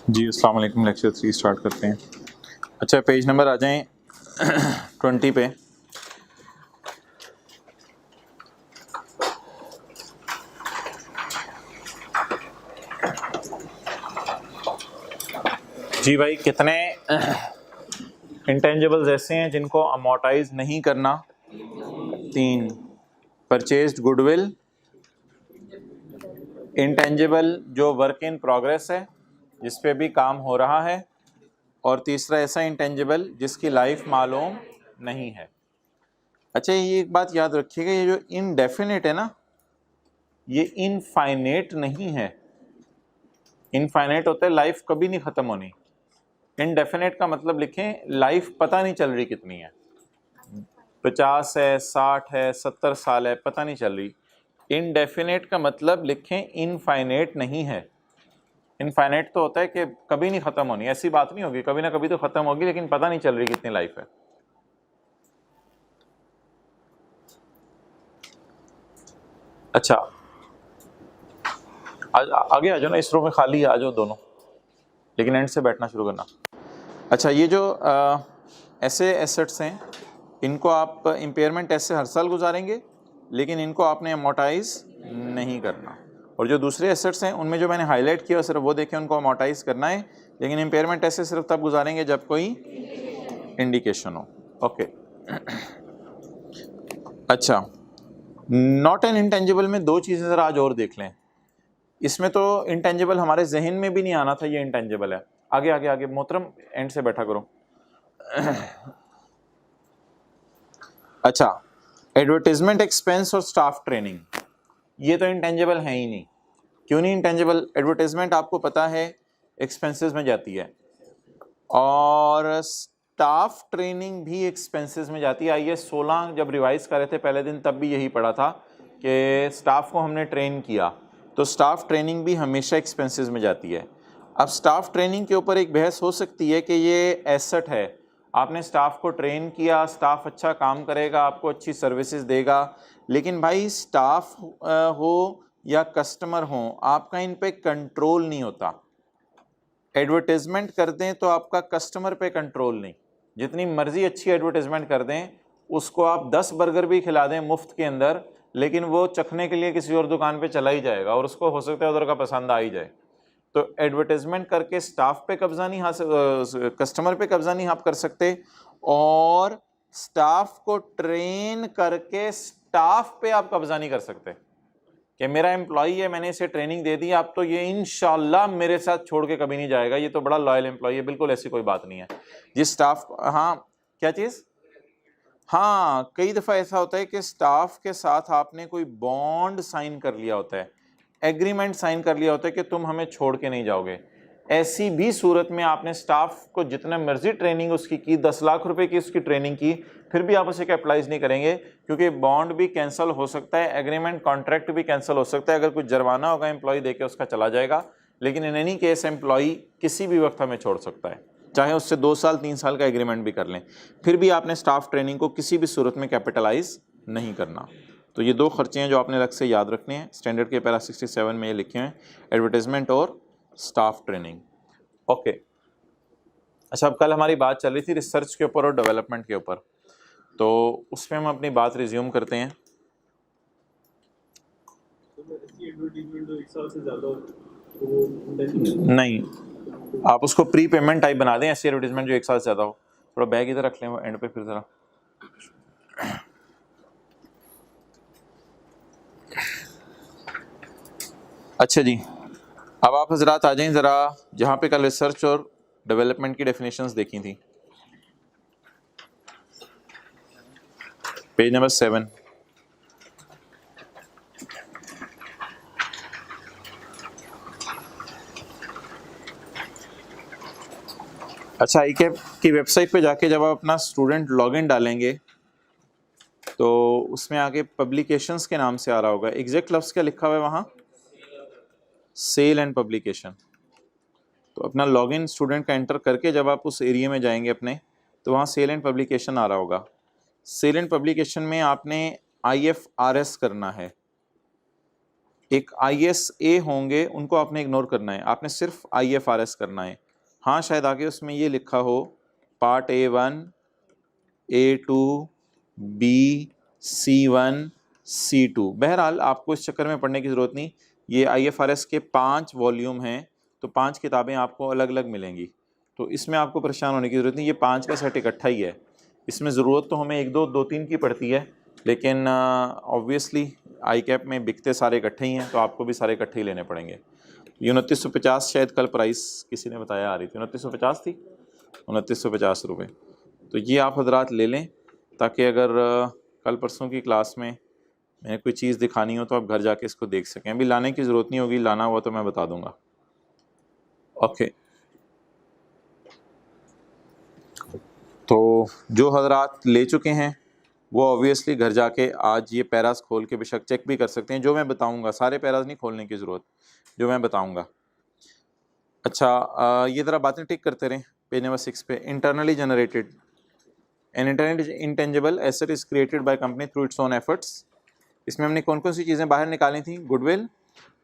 जी अस्सलाम वालेकुम। Lecture 3 start करते हैं। अच्छा, पेज नंबर आ जाएं 20 पे। जी भाई, कितने इंटेंजिबल्स ऐसे हैं जिनको अमोर्टाइज नहीं करना? 3। परचेज्ड गुडविल, इंटेंजिबल जो वर्क इन प्रोग्रेस है जिस पे भी काम हो रहा है, और तीसरा ऐसा इंटेंजिबल जिसकी लाइफ मालूम नहीं है। अच्छा, ये एक बात याद रखिएगा, ये जो इनडेफिनेट है ना, ये इनफाइनेट नहीं है। इनफाइनेट होता है लाइफ कभी नहीं खत्म होनी। इनडेफिनेट का मतलब लिखें लाइफ पता नहीं चल रही कितनी है, 50 है, 60 है, 70 साल है, पता नहीं चल रही। इनडेफिनेट का मतलब लिखें इनफाइनेट नहीं है। इनफाइनेट तो होता है कि कभी नहीं खत्म होनी, ऐसी बात नहीं होगी, कभी ना कभी तो खत्म होगी, लेकिन पता नहीं चल रही कितनी लाइफ है। अच्छा, आगे आ जाओ ना, इस रो में खाली है, आ जाओ दोनों, लेकिन एंड से बैठना शुरू करना। अच्छा, ये जो ऐसे एसेट्स हैं, इनको आप इम्पेयरमेंट ऐसे हर साल गुजारेंगे, लेकिन इनको आपने अमोर्टाइज नहीं करना। और जो दूसरे एसेट्स हैं उनमें जो मैंने हाईलाइट किया सिर्फ वो देखें, उनको अमोर्टाइज करना है, लेकिन इम्पेयरमेंट ऐसे सिर्फ तब गुजारेंगे जब कोई इंडिकेशन हो। ओके। अच्छा, नॉट एन इंटेंजिबल में दो चीज़ें ज़रा आज और देख लें। इसमें तो इंटेंजिबल हमारे जहन में भी नहीं आना था ये इंटेंजिबल है। आगे आगे आगे मोहतरम, एंड से बैठा करो। अच्छा, एडवर्टीजमेंट एक्सपेंस और स्टाफ ट्रेनिंग, ये तो इंटेंजिबल है ही नहीं। क्यों नहीं इंटेंजिबल? एडवर्टीजमेंट आपको पता है एक्सपेंसेस में जाती है, और स्टाफ ट्रेनिंग भी एक्सपेंसेस में जाती है। आइए 16 जब रिवाइज कर रहे थे पहले दिन, तब भी यही पढ़ा था कि स्टाफ को हमने ट्रेन किया, तो स्टाफ ट्रेनिंग भी हमेशा एक्सपेंसेस में जाती है। अब स्टाफ ट्रेनिंग के ऊपर एक बहस हो सकती है कि ये एसेट है, आपने स्टाफ को ट्रेन किया, स्टाफ अच्छा काम करेगा, आपको अच्छी सर्विसेज देगा, लेकिन भाई स्टाफ हो या कस्टमर हो, आपका इन पे कंट्रोल नहीं होता। एडवर्टाइजमेंट कर दें तो आपका कस्टमर पे कंट्रोल नहीं, जितनी मर्जी अच्छी एडवर्टाइजमेंट कर दें, उसको आप 10 बर्गर भी खिला दें मुफ्त के अंदर, लेकिन वो चखने के लिए किसी और दुकान पे चला ही जाएगा, और उसको हो सकता है उधर का पसंद आ ही जाए। तो एडवर्टाइजमेंट करके स्टाफ पे कब्जा नहीं हासिल, कस्टमर पे कब्जा नहीं आप कर सकते, और स्टाफ को ट्रेन करके स्टाफ पे आप कब्जा नहीं कर सकते कि मेरा एम्प्लॉई है, मैंने इसे ट्रेनिंग दे दी, आप तो ये इंशाल्लाह मेरे साथ छोड़ के कभी नहीं जाएगा, ये तो बड़ा लॉयल एम्प्लॉई है। बिल्कुल ऐसी कोई बात नहीं है। जिस स्टाफ, हाँ क्या चीज़, हाँ कई दफ़ा ऐसा होता है कि स्टाफ के साथ आपने कोई बॉन्ड साइन कर लिया होता है, एग्रीमेंट साइन कर लिया होता है कि तुम हमें छोड़ के नहीं जाओगे। ऐसी भी सूरत में आपने स्टाफ को जितने मर्जी ट्रेनिंग उसकी की, 10 लाख रुपए की उसकी ट्रेनिंग की, फिर भी आप उसे कैपिटलाइज नहीं करेंगे, क्योंकि बॉन्ड भी कैंसिल हो सकता है, एग्रीमेंट कॉन्ट्रैक्ट भी कैंसिल हो सकता है। अगर कुछ जुर्माना होगा एम्प्लॉय देके उसका चला जाएगा, लेकिन इन एनी केस एम्प्लॉय किसी भी वक्त हमें छोड़ सकता है, चाहे उससे 2 साल 3 साल का एग्रीमेंट भी कर लें, फिर भी आपने स्टाफ ट्रेनिंग को किसी भी सूरत में कैपिटलाइज नहीं करना। तो ये दो खर्चे हैं जो आपने अलग से याद रखने हैं। स्टैंडर्ड के पैरा 67 में ये लिखे हैं, एडवर्टाइजमेंट और स्टाफ ट्रेनिंग। ओके। अच्छा, अब कल हमारी बात चल रही थी रिसर्च के ऊपर और डेवलपमेंट के ऊपर, तो उसमें हम अपनी बात रिज्यूम करते हैं। नहीं, आप उसको प्री पेमेंट टाइप बना दें, ऐसी एडवर्टीजमेंट जो 1 साल से ज़्यादा हो। थोड़ा बैग इधर रख लें, वो एंड पे फिर ज़रा। अच्छा जी, अब आप हजरात आ जाएं ज़रा जहाँ पे कल रिसर्च और डेवलपमेंट की डेफिनेशंस देखी थी, पेज नंबर 7। अच्छा, ICAP की वेबसाइट पे जाके जब आप अपना स्टूडेंट लॉगिन डालेंगे तो उसमें आगे पब्लिकेशंस के नाम से आ रहा होगा, एग्जैक्ट लफ्ज़ क्या लिखा हुआ है वहाँ? Sale and publication. तो अपना लॉगिन स्टूडेंट का एंटर करके जब आप उस एरिया में जाएंगे अपने, तो वहाँ सेल एंड पब्लिकेशन आ रहा होगा। सेल एंड पब्लिकेशन में आपने IFRS करना है, एक ISA होंगे, उनको आपने इग्नोर करना है, आपने सिर्फ IFRS करना है। हाँ शायद आगे उसमें ये लिखा हो part A1, A2, B, C1, C2। बहरहाल आपको इस चक्कर में पढ़ने की ज़रूरत नहीं, ये IFRS के 5 वॉल्यूम हैं, तो 5 किताबें आपको अलग अलग मिलेंगी, तो इसमें आपको परेशान होने की ज़रूरत नहीं। ये 5 का सेट इकट्ठा ही है। इसमें ज़रूरत तो हमें 1-2 3 की पड़ती है, लेकिन ऑब्वियसली आई कैप में बिकते सारे इकट्ठे ही हैं, तो आपको भी सारे इकट्ठे ही लेने पड़ेंगे। ये 2950 शायद कल प्राइस किसी ने बताया आ रही थी, 2950 थी, 2950 रुपये। तो ये आप हजरात ले लें, ताकि अगर कल परसों की क्लास में मैंने कोई चीज़ दिखानी हो तो आप घर जाके इसको देख सकें। अभी लाने की ज़रूरत नहीं होगी, लाना हुआ तो मैं बता दूंगा। ओके, तो जो हजरात ले चुके हैं वो ऑब्वियसली घर जाके आज ये पैरास खोल के बेशक चेक भी कर सकते हैं, जो मैं बताऊंगा। सारे पैरास नहीं खोलने की ज़रूरत, जो मैं बताऊंगा। अच्छा, ये ज़रा बातें टिक करते रहें। पेज नंबर 6 पे, internally generated an intangible asset is created by company through its own efforts. इसमें हमने कौन कौन सी चीज़ें बाहर निकाली थी? Goodwill,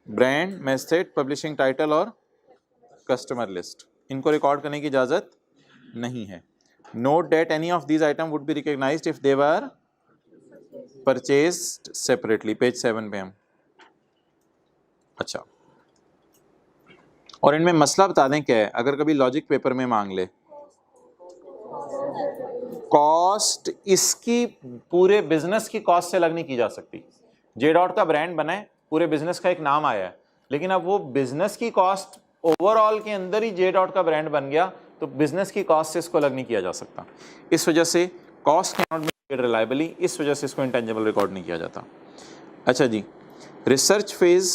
brand, message, publishing title और कस्टमर लिस्ट। इनको रिकॉर्ड करने की इजाज़त नहीं है। Note that any of these items would be recognised if they were purchased separately. Page 7 पे हम। अच्छा, और इनमें मसला बता दें क्या है, अगर कभी लॉजिक पेपर में मांग ले। कॉस्ट इसकी पूरे बिजनेस की कॉस्ट से अलग नहीं की जा सकती। जे डॉट का ब्रांड बना है, पूरे बिजनेस का एक नाम आया है, लेकिन अब वो बिजनेस की कॉस्ट ओवरऑल के अंदर ही जे डॉट का ब्रांड बन गया, तो बिजनेस की कॉस्ट से इसको अलग नहीं किया जा सकता। इस वजह से cost can not be made reliably, इस वजह से इसको इंटेंजिबल रिकॉर्ड नहीं किया जाता। अच्छा जी, रिसर्च फेज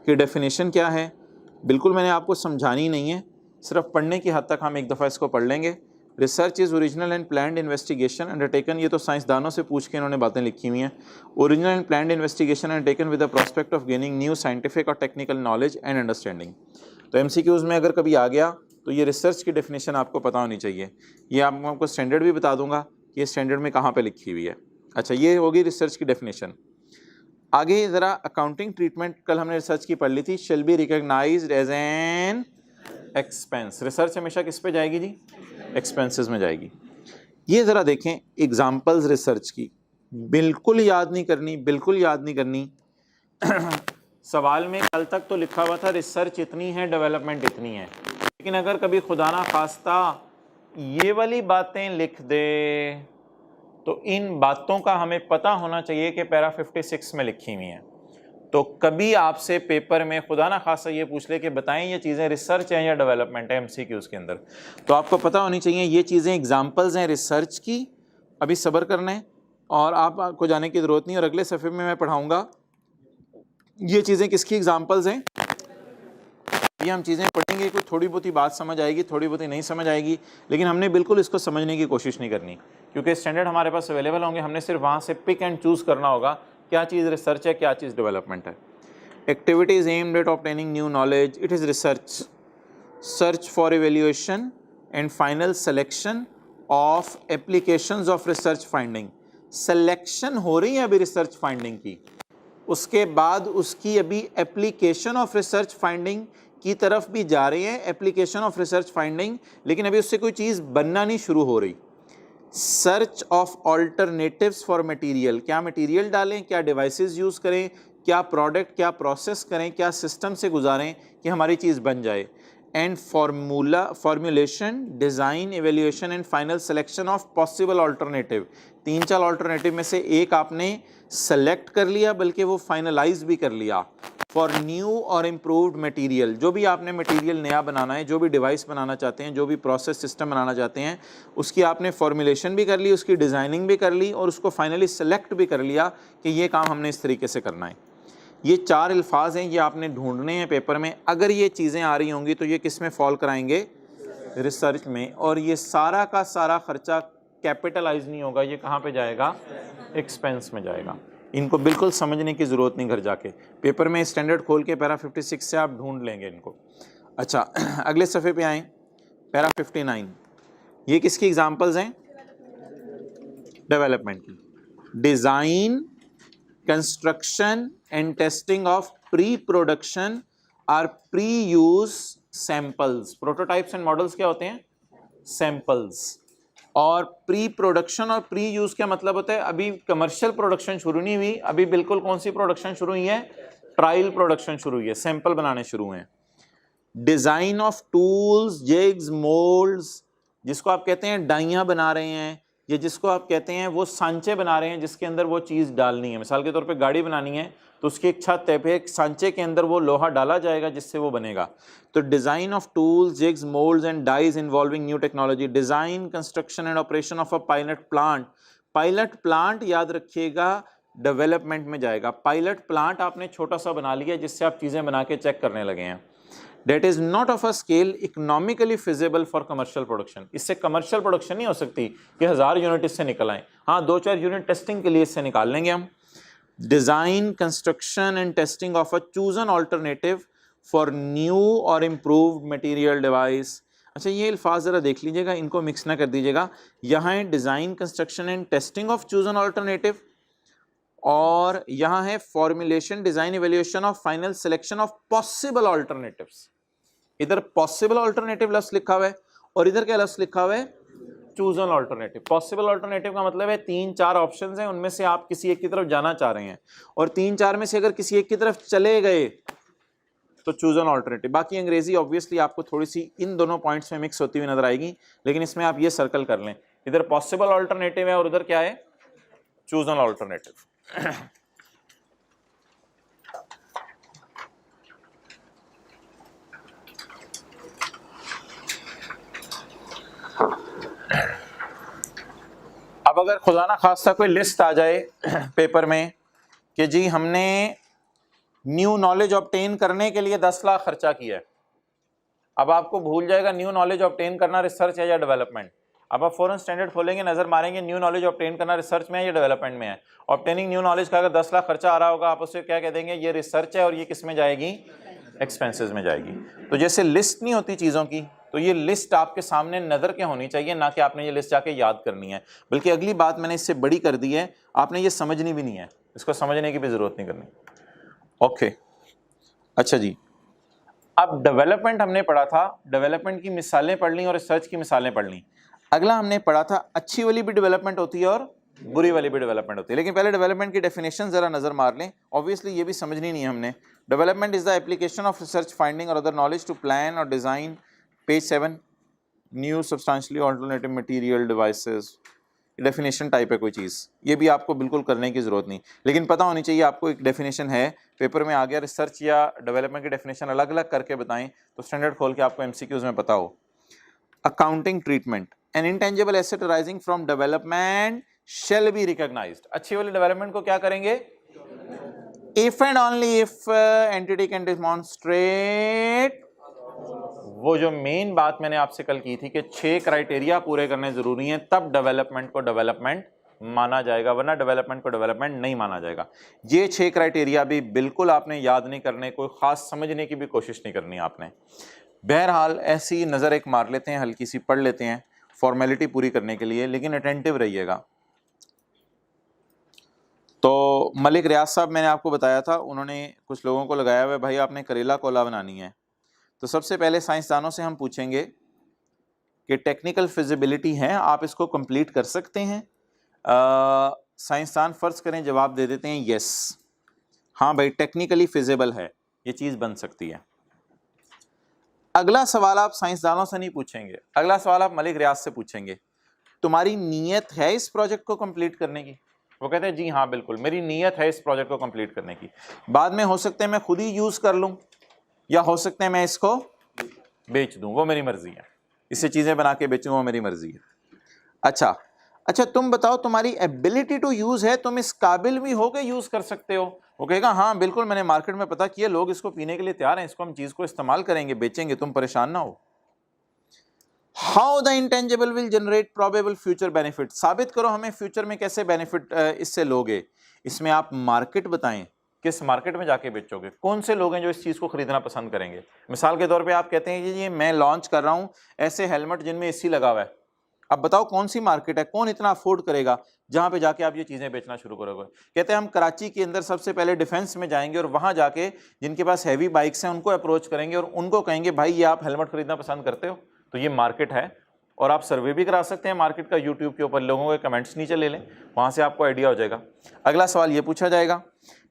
की डेफिनेशन क्या है? बिल्कुल मैंने आपको समझानी नहीं है, सिर्फ पढ़ने की हद तक हम एक दफ़ा इसको पढ़ लेंगे। Research is original and planned investigation undertaken, ये तो साइंसदानों से पूछ के इन्होंने बातें लिखी हुई हैं। Original and planned investigation undertaken with the prospect of gaining new scientific और टेक्निकल नॉलेज एंड अंडरस्टैंडिंग। तो MCQs में अगर कभी आ गया तो ये रिसर्च की डेफिनेशन आपको पता होनी चाहिए। ये आपको स्टैंडर्ड भी बता दूंगा कि ये स्टैंडर्ड में कहाँ पे लिखी हुई है। अच्छा, ये होगी रिसर्च की डेफिनेशन। आगे ज़रा अकाउंटिंग ट्रीटमेंट कल हमने रिसर्च की पढ़ ली थी। Shall be recognised as an expense. Research हमेशा किस पे जाएगी जी? एक्सपेंसेस में जाएगी। ये ज़रा देखें एग्जांपल्स रिसर्च की, बिल्कुल याद नहीं करनी, बिल्कुल याद नहीं करनी। सवाल में कल तक तो लिखा हुआ था रिसर्च इतनी है, डेवलपमेंट इतनी है, लेकिन अगर कभी खुदा ना खास्ता ये वाली बातें लिख दे तो इन बातों का हमें पता होना चाहिए कि पैरा 56 में लिखी हुई हैं। तो कभी आपसे पेपर में खुदा ना खासा ये पूछ ले कि बताएं ये चीज़ें रिसर्च हैं या डेवलपमेंट है MCQs के अंदर, तो आपको पता होनी चाहिए ये चीज़ें एग्जांपल्स हैं रिसर्च की। अभी सब्र करना है और आपको जाने की ज़रूरत नहीं, और अगले सफ़े में मैं पढ़ाऊँगा ये चीज़ें किसकी एग्जांपल्स हैं। ये हम चीज़ें पढ़ेंगे, कोई थोड़ी बहुत ही बात समझ आएगी, थोड़ी बहुत ही नहीं समझ आएगी, लेकिन हमने बिल्कुल इसको समझने की कोशिश नहीं करनी, क्योंकि स्टैंडर्ड हमारे पास अवेलेबल होंगे। हमने सिर्फ वहाँ से पिक एंड चूज़ करना होगा क्या चीज़ रिसर्च है, क्या चीज़ डेवलपमेंट है। Activities aimed at obtaining new knowledge, it is research. Search for evaluation and final selection of applications of research finding. Selection हो रही है अभी रिसर्च फाइंडिंग की, उसके बाद उसकी अभी एप्लीकेशन ऑफ रिसर्च फाइंडिंग की तरफ भी जा रहे हैं, एप्लीकेशन ऑफ रिसर्च फाइंडिंग, लेकिन अभी उससे कोई चीज़ बनना नहीं शुरू हो रही। Search of alternatives for material, क्या मटेरियल डालें, क्या डिवाइसेस यूज़ करें, क्या प्रोडक्ट, क्या प्रोसेस करें, क्या सिस्टम से गुजारें कि हमारी चीज़ बन जाए। And formulation, design, evaluation and final selection of possible alternative. 3-4 alternative में से एक आपने सेलेक्ट कर लिया, बल्कि वो फाइनलाइज भी कर लिया। फॉर न्यू और इम्प्रूव्ड मटेरियल, जो भी आपने मटेरियल नया बनाना है, जो भी डिवाइस बनाना चाहते हैं, जो भी प्रोसेस सिस्टम बनाना चाहते हैं, उसकी आपने फॉर्मुलेशन भी कर ली, उसकी डिज़ाइनिंग भी कर ली, और उसको फाइनली सेलेक्ट भी कर लिया कि ये काम हमने इस तरीके से करना है। ये 4 अल्फाज हैं, ये आपने ढूंढने हैं पेपर में। अगर ये चीज़ें आ रही होंगी तो ये किस में फॉल कराएंगे? रिसर्च में। और ये सारा का सारा खर्चा कैपिटलाइज नहीं होगा, ये कहाँ पे जाएगा? एक्सपेंस में जाएगा। इनको बिल्कुल समझने की ज़रूरत नहीं, घर जाके पेपर में स्टैंडर्ड खोल के पैरा 56 से आप ढूंढ लेंगे इनको। अच्छा, अगले सफ़े पे आएँ, पैरा 59। ये किसकी एग्जांपल्स हैं? डेवलपमेंट की। Design construction and testing of pre production or pre use samples. Prototypes and models क्या होते हैं? सैंपल्स। और प्री प्रोडक्शन और प्री यूज क्या मतलब होता है? अभी कमर्शियल प्रोडक्शन शुरू नहीं हुई, अभी बिल्कुल कौन सी प्रोडक्शन शुरू हुई है? ट्रायल प्रोडक्शन शुरू हुई है, सैंपल बनाने शुरू हुए हैं। Design of tools, jigs, moulds, जिसको आप कहते हैं डाइयां बना रहे हैं, या जिसको आप कहते हैं वो सांचे बना रहे हैं जिसके अंदर वो चीज़ डालनी है। मिसाल के तौर पे गाड़ी बनानी है तो उसकी एक छत है, एक सांचे के अंदर वो लोहा डाला जाएगा जिससे वो बनेगा। तो design of tools, jigs, moulds and dies involving new technology. Design, construction and operation of a pilot plant. Pilot plant याद रखिएगा डेवलपमेंट में जाएगा। पायलट प्लांट आपने छोटा सा बना लिया जिससे आप चीज़ें बना के चेक करने लगे हैं। That is not of a scale economically feasible for commercial production। इससे कमर्शियल प्रोडक्शन नहीं हो सकती कि 1000 यूनिट इससे निकल आए। हाँ, 2-4 यूनिट टेस्टिंग के लिए इससे निकाल लेंगे हम। Design, construction and testing of a chosen alternative for new और इम्प्रूव्ड मटेरियल डिवाइस। अच्छा, ये अल्फाज जरा देख लीजिएगा, इनको मिक्स ना कर दीजिएगा। यहाँ है design, construction and testing of chosen alternative, और यहाँ है formulation, design, evaluation of final selection of possible alternatives. इधर पॉसिबल ऑल्टरनेटिव लफ्ज लिखा हुआ है और इधर क्या लफ्ज लिखा हुआ है? Chosen alternative. पॉसिबल ऑल्टरनेटिव का मतलब है 3-4 ऑप्शंस हैं, उनमें से आप किसी एक की तरफ जाना चाह रहे हैं, और 3-4 में से अगर किसी एक की तरफ चले गए तो चूजन ऑल्टरनेटिव। बाकी अंग्रेजी ऑब्वियसली आपको थोड़ी सी इन दोनों पॉइंट्स में मिक्स होती हुई नजर आएगी, लेकिन इसमें आप ये सर्कल कर लें, इधर पॉसिबल ऑल्टरनेटिव है और उधर क्या है? Chosen alternative. अब अगर खुदा ना खास्ता कोई लिस्ट आ जाए पेपर में कि जी हमने न्यू नॉलेज ऑब्टेन करने के लिए 10 लाख खर्चा किया है, अब आपको भूल जाएगा न्यू नॉलेज ऑब्टेन करना रिसर्च है या डेवलपमेंट। अब आप फॉरेन स्टैंडर्ड खोलेंगे, नजर मारेंगे न्यू नॉलेज ऑब्टेन करना रिसर्च में है या डेवलपमेंट में है। ऑब्टेनिंग न्यू नॉलेज का अगर 10 लाख खर्चा आ रहा होगा, आप उससे क्या कह देंगे? ये रिसर्च है और ये किस में जाएगी? एक्सपेंसेस में जाएगी। तो जैसे लिस्ट नहीं होती चीज़ों की, तो ये लिस्ट आपके सामने नज़र के होनी चाहिए, ना कि आपने ये लिस्ट जाके याद करनी है। बल्कि अगली बात मैंने इससे बड़ी कर दी है, आपने ये समझनी भी नहीं है, इसको समझने की भी ज़रूरत नहीं करनी। ओके, अच्छा जी, अब डेवलपमेंट हमने पढ़ा था, डेवलपमेंट की मिसालें पढ़ ली और रिसर्च की मिसालें पढ़ ली। अगला हमने पढ़ा था अच्छी वाली भी डेवलपमेंट होती है और बुरी वाली भी डेवलपमेंट होती है। लेकिन पहले डेवलपमेंट की डेफिनेशन जरा नजर मार लें, ऑब्वियसली ये भी समझनी नहीं है हमने। Development is the application of research finding और अदर नॉलेज टू प्लान और design, page 7, new substantially alternative material devices. Definition type है कोई चीज़, ये भी आपको बिल्कुल करने की ज़रूरत नहीं, लेकिन पता होनी चाहिए आपको एक डेफिनेशन है। पेपर में आ गया रिसर्च या डेवलपमेंट की डेफिनेशन अलग अलग करके बताएं तो स्टैंडर्ड खोल के आपको एमसीक्यूज में पता हो। Accounting treatment, N intangible asset arising from development shall be recognized। अच्छी वाली डेवलपमेंट को क्या करेंगे? If and only if entity can demonstrate, वो जो मेन बात मैंने आपसे कल की थी कि 6 क्राइटेरिया पूरे करने जरूरी हैं, तब डेवलपमेंट को डेवलपमेंट माना जाएगा, वरना डेवलपमेंट को डेवलपमेंट नहीं माना जाएगा। ये 6 क्राइटेरिया भी बिल्कुल आपने याद नहीं करने, कोई खास समझने की भी कोशिश नहीं करनी आपने। बहरहाल ऐसी नज़र एक मार लेते हैं, हल्की सी पढ़ लेते हैं फॉर्मेलिटी पूरी करने के लिए, लेकिन अटेंटिव रहिएगा। तो मलिक रियाज साहब, मैंने आपको बताया था, उन्होंने कुछ लोगों को लगाया हुआ, भाई आपने करेला कोला बनानी है। तो सबसे पहले साइंसदानों से हम पूछेंगे कि टेक्निकल फिजिबिलिटी है, आप इसको कंप्लीट कर सकते हैं? साइंसदान फ़र्ज़ करें जवाब दे देते हैं यस, हाँ भाई टेक्निकली फिजिबल है, ये चीज़ बन सकती है। अगला सवाल आप साइंसदानों से नहीं पूछेंगे, अगला सवाल आप मलिक रियाज से पूछेंगे, तुम्हारी नीयत है इस प्रोजेक्ट को कंप्लीट करने की? वो कहते हैं जी हाँ बिल्कुल मेरी नीयत है इस प्रोजेक्ट को कंप्लीट करने की। बाद में हो सकते हैं मैं खुद ही यूज़ कर लूँ, या हो सकते हैं मैं इसको बेच दूँ, वो मेरी मर्जी है, इससे चीज़ें बना के बेचूँ, वो मेरी मर्जी है। अच्छा तुम बताओ तुम्हारी एबिलिटी टू यूज़ है, तुम इस काबिल भी हो के यूज़ कर सकते हो? वो कहेगा हाँ बिल्कुल, मैंने मार्केट में पता किया, लोग इसको पीने के लिए तैयार हैं, इसको हम चीज़ को इस्तेमाल करेंगे, बेचेंगे, तुम परेशान ना हो। How the intangible will generate probable future benefit, साबित करो हमें फ्यूचर में कैसे बेनिफिट इससे लोगे। इसमें आप मार्केट बताएं, किस मार्केट में जाके बेचोगे, कौन से लोग हैं जो इस चीज़ को खरीदना पसंद करेंगे। मिसाल के तौर पे आप कहते हैं कि ये मैं लॉन्च कर रहा हूं ऐसे हेलमेट जिनमें एसी लगा हुआ है, अब बताओ कौन सी मार्केट है, कौन इतना अफोर्ड करेगा जहां पे जाके आप ये चीजें बेचना शुरू करोगे। कहते हैं हम कराची के अंदर सबसे पहले डिफेंस में जाएंगे और वहां जाके जिनके पास हैवी बाइक्स हैं उनको अप्रोच करेंगे और उनको कहेंगे भाई ये आप हेलमेट खरीदना पसंद करते हो, तो ये मार्केट है। और आप सर्वे भी करा सकते हैं मार्केट का यूट्यूब के ऊपर, लोगों के कमेंट्स नीचे ले लें, वहां से आपको आइडिया हो जाएगा। अगला सवाल ये पूछा जाएगा,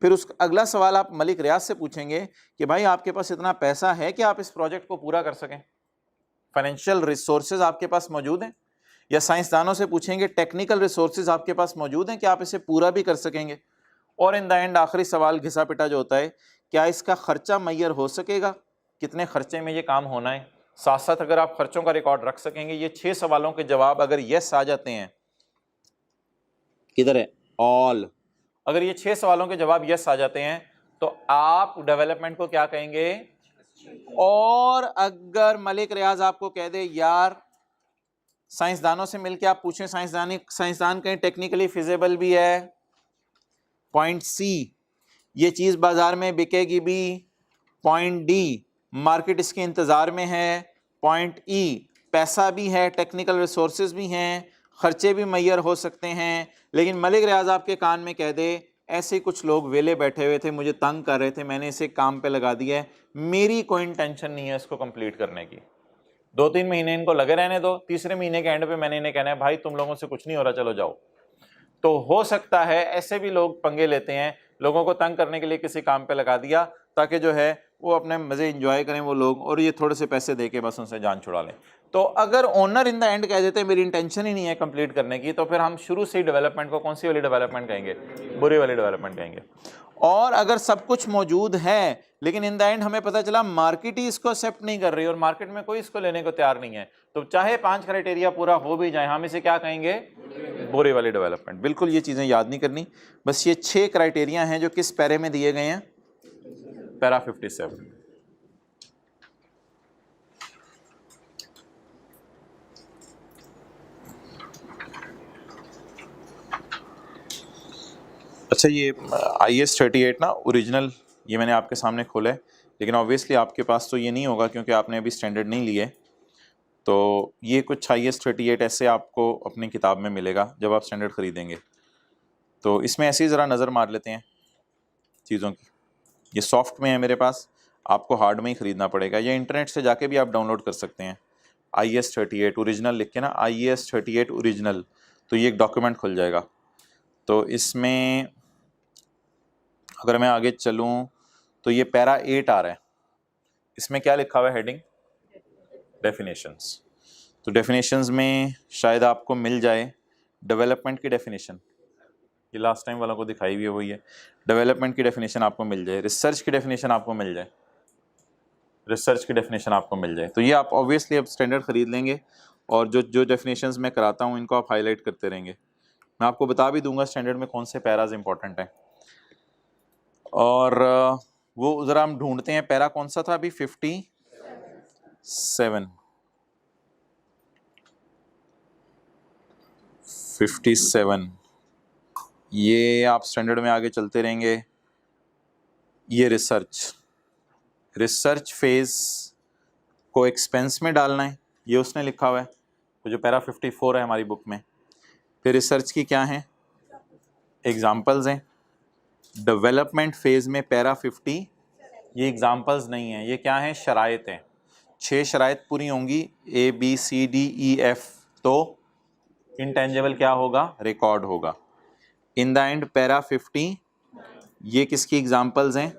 फिर उस अगला सवाल आप मलिक रियाज से पूछेंगे कि भाई आपके पास इतना पैसा है कि आप इस प्रोजेक्ट को पूरा कर सकें, फाइनेंशियल रिसोर्सेज आपके पास मौजूद हैं। या साइंसदानों से पूछेंगे टेक्निकल रिसोर्सेज आपके पास मौजूद हैं कि आप इसे पूरा भी कर सकेंगे। और इन द एंड आखिरी सवाल घिसा पिटा जो होता है, क्या इसका खर्चा मैयर हो सकेगा, कितने खर्चे में ये काम होना है। साथ साथ अगर आप खर्चों का रिकॉर्ड रख सकेंगे, ये 6 सवालों के जवाब अगर यस आ जाते हैं, किधर है ऑल, अगर ये 6 सवालों के जवाब यस आ जाते हैं तो आप डेवलपमेंट को क्या कहेंगे। और अगर मलिक रियाज आपको कह दे यार साइंसदानों से मिलके आप पूछें, साइंसदान कहीं टेक्निकली फिजिबल भी है, पॉइंट सी ये चीज बाजार में बिकेगी भी, पॉइंट डी मार्केट इसके इंतजार में है, पॉइंट ई पैसा भी है, टेक्निकल रिसोर्सेज भी हैं, खर्चे भी मैयर हो सकते हैं। लेकिन मलिक रियाज आपके कान में कह दे ऐसे कुछ लोग वेले बैठे हुए थे, मुझे तंग कर रहे थे, मैंने इसे काम पे लगा दिया है, मेरी कोई इंटेंशन नहीं है इसको कंप्लीट करने की, 2-3 महीने इनको लगे रहने दो, तीसरे महीने के एंड पे मैंने इन्हें कहना है भाई तुम लोगों से कुछ नहीं हो रहा, चलो जाओ। तो हो सकता है ऐसे भी लोग पंगे लेते हैं, लोगों को तंग करने के लिए किसी काम पे लगा दिया ताकि जो है वो अपने मजे एंजॉय करें वो लोग, और ये थोड़े से पैसे देके बस उनसे जान छुड़ा लें। तो अगर ओनर इन द एंड कह देते हैं मेरी इंटेंशन ही नहीं है कंप्लीट करने की, तो फिर हम शुरू से ही डेवलपमेंट को कौन सी वाली डेवलपमेंट कहेंगे, बुरी वाली डेवलपमेंट कहेंगे। और अगर सब कुछ मौजूद है लेकिन इन द एंड हमें पता चला मार्केट ही इसको एक्सेप्ट नहीं कर रही और मार्केट में कोई इसको लेने को तैयार नहीं है, तो चाहे 5 क्राइटेरिया पूरा हो भी जाए, हम इसे क्या कहेंगे, बुरी वाली डेवलपमेंट। बिल्कुल ये चीजें याद नहीं करनी, बस ये 6 क्राइटेरिया हैं जो किस पैरे में दिए गए हैं, पैरा 57। अच्छा ये IS 38 ना ओरिजिनल, ये मैंने आपके सामने खोला है, लेकिन ऑब्वियसली आपके पास तो ये नहीं होगा क्योंकि आपने अभी स्टैंडर्ड नहीं लिए। तो ये कुछ IS 38 ऐसे आपको अपनी किताब में मिलेगा जब आप स्टैंडर्ड खरीदेंगे। तो इसमें ऐसे ही ज़रा नज़र मार लेते हैं चीज़ों की। ये सॉफ्ट में है मेरे पास, आपको हार्ड में ही ख़रीदना पड़ेगा, या इंटरनेट से जाके भी आप डाउनलोड कर सकते हैं। IS 38 ओरिजिनल लिख के ना, IS 38 ओरिजिनल, तो ये एक डॉक्यूमेंट खुल जाएगा। तो इसमें अगर मैं आगे चलूँ तो ये पैरा 8 आ रहा है, इसमें क्या लिखा हुआ है हेडिंग, डेफिनेशंस। तो डेफिनेशंस में शायद आपको मिल जाए डेवलपमेंट की डेफिनेशन, ये लास्ट टाइम वालों को दिखाई हुई है वही है, डेवलपमेंट की डेफिनेशन आपको मिल जाए, रिसर्च की डेफिनेशन आपको मिल जाए, रिसर्च की डेफिनेशन आपको मिल जाए। तो ये आप ऑब्वियसली अब स्टैंडर्ड खरीद लेंगे और जो जो डेफिनेशंस मैं कराता हूँ इनको आप हाईलाइट करते रहेंगे। मैं आपको बता भी दूंगा स्टैंडर्ड में कौन से पैराज इंपॉर्टेंट हैं। और वो ज़रा हम ढूंढते हैं पैरा कौन सा था अभी, 57। ये आप स्टैंडर्ड में आगे चलते रहेंगे। ये रिसर्च फेज को एक्सपेंस में डालना है, ये उसने लिखा हुआ है, तो जो पैरा 54 है हमारी बुक में। फिर रिसर्च की क्या है, एग्जाम्पल्स हैं। डेवलपमेंट फेज में पैरा 50, ये एग्जाम्पल्स नहीं है, ये क्या है, शराइत हैं। 6 शराइत पूरी होंगी, ABCDEF, तो इंटेंजिबल क्या होगा, रिकॉर्ड होगा। इन द एंड पैरा 50, ये किसकी एग्जाम्पल्स हैं,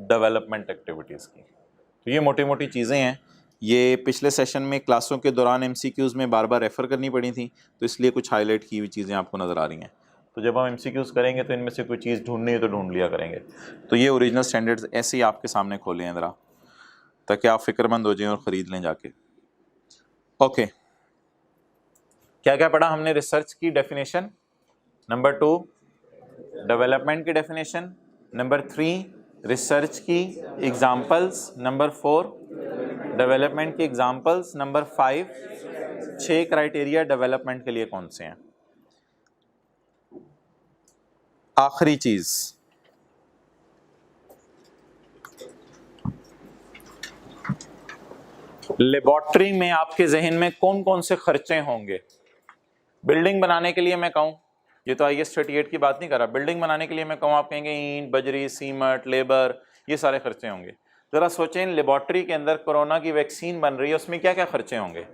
डेवलपमेंट एक्टिविटीज़ की। तो ये मोटी मोटी चीज़ें हैं, ये पिछले सेशन में क्लासों के दौरान MCQs में बार बार रेफ़र करनी पड़ी थी, तो इसलिए कुछ हाईलाइट की हुई चीज़ें आपको नज़र आ रही हैं। तो जब हम MCQs करेंगे तो इनमें से कोई चीज़ ढूंढनी है तो ढूंढ लिया करेंगे। तो ये ओरिजिनल स्टैंडर्ड्स ऐसे ही आपके सामने खोले हैं ज़रा, ताकि आप फ़िक्रमंद हो जाएं और ख़रीद लें जाके। ओके, क्या क्या पढ़ा हमने, रिसर्च की डेफिनेशन, नंबर 2 डेवलपमेंट की डेफिनेशन, नंबर 3 रिसर्च की एग्जाम्पल्स, नंबर 4 डेवलपमेंट की एग्जाम्पल्स, नंबर 5 6 क्राइटेरिया डेवलपमेंट के लिए कौन से हैं। आखिरी चीज, लेबोरेटरी में आपके जहन में कौन कौन से खर्चे होंगे? बिल्डिंग बनाने के लिए मैं कहूँ, ये तो IS 38 की बात नहीं कर रहा, बिल्डिंग बनाने के लिए मैं कहूँ, आप कहेंगे ईंट, बजरी, सीमेंट, लेबर, ये सारे खर्चे होंगे। जरा सोचें, लेबोरेटरी के अंदर कोरोना की वैक्सीन बन रही है, उसमें क्या क्या खर्चे होंगे?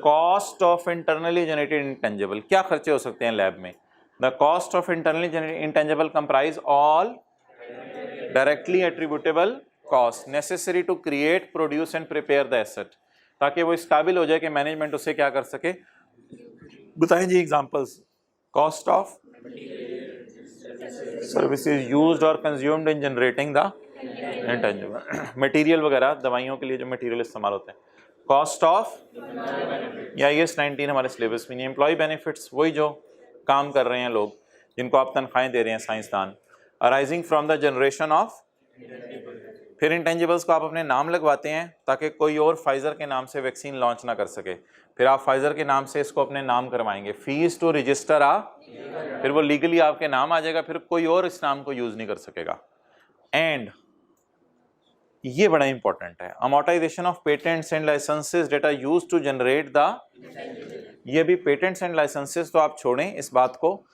Cost of internally generated intangible, क्या खर्चे हो सकते हैं लैब में? The cost of internally generated intangible comprise all directly attributable cost necessary to create, produce and prepare the asset, ताकि वो इस काबिल हो जाए कि मैनेजमेंट उसे क्या कर सके। बताएं जी examples. Cost of services used और consumed in generating the intangible, material वगैरह, दवाइयों के लिए जो मटेरियल इस्तेमाल होते हैं। कॉस्ट ऑफ, या IS 19 हमारे सिलेबस में नहीं। एम्प्लॉय बेनिफिट्स, वही जो काम कर रहे हैं लोग, जिनको आप तनख्वाहें दे रहे हैं, साइंसदान। Arising from the generation of, फिर इंटेंजिबल्स को आप अपने नाम लगवाते हैं ताकि कोई और फाइजर के नाम से वैक्सीन लॉन्च ना कर सके, फिर आप फाइजर के नाम से इसको अपने नाम करवाएंगे। फीस टू रजिस्टर फिर वो लीगली आपके नाम आ जाएगा, फिर कोई और इस नाम को यूज नहीं कर सकेगा। एंड ये बड़ा इंपॉर्टेंट है, amortisation of patents and licences data use to generate the, ये भी पेटेंट्स एंड लाइसेंसेस तो आप छोड़ें इस बात को,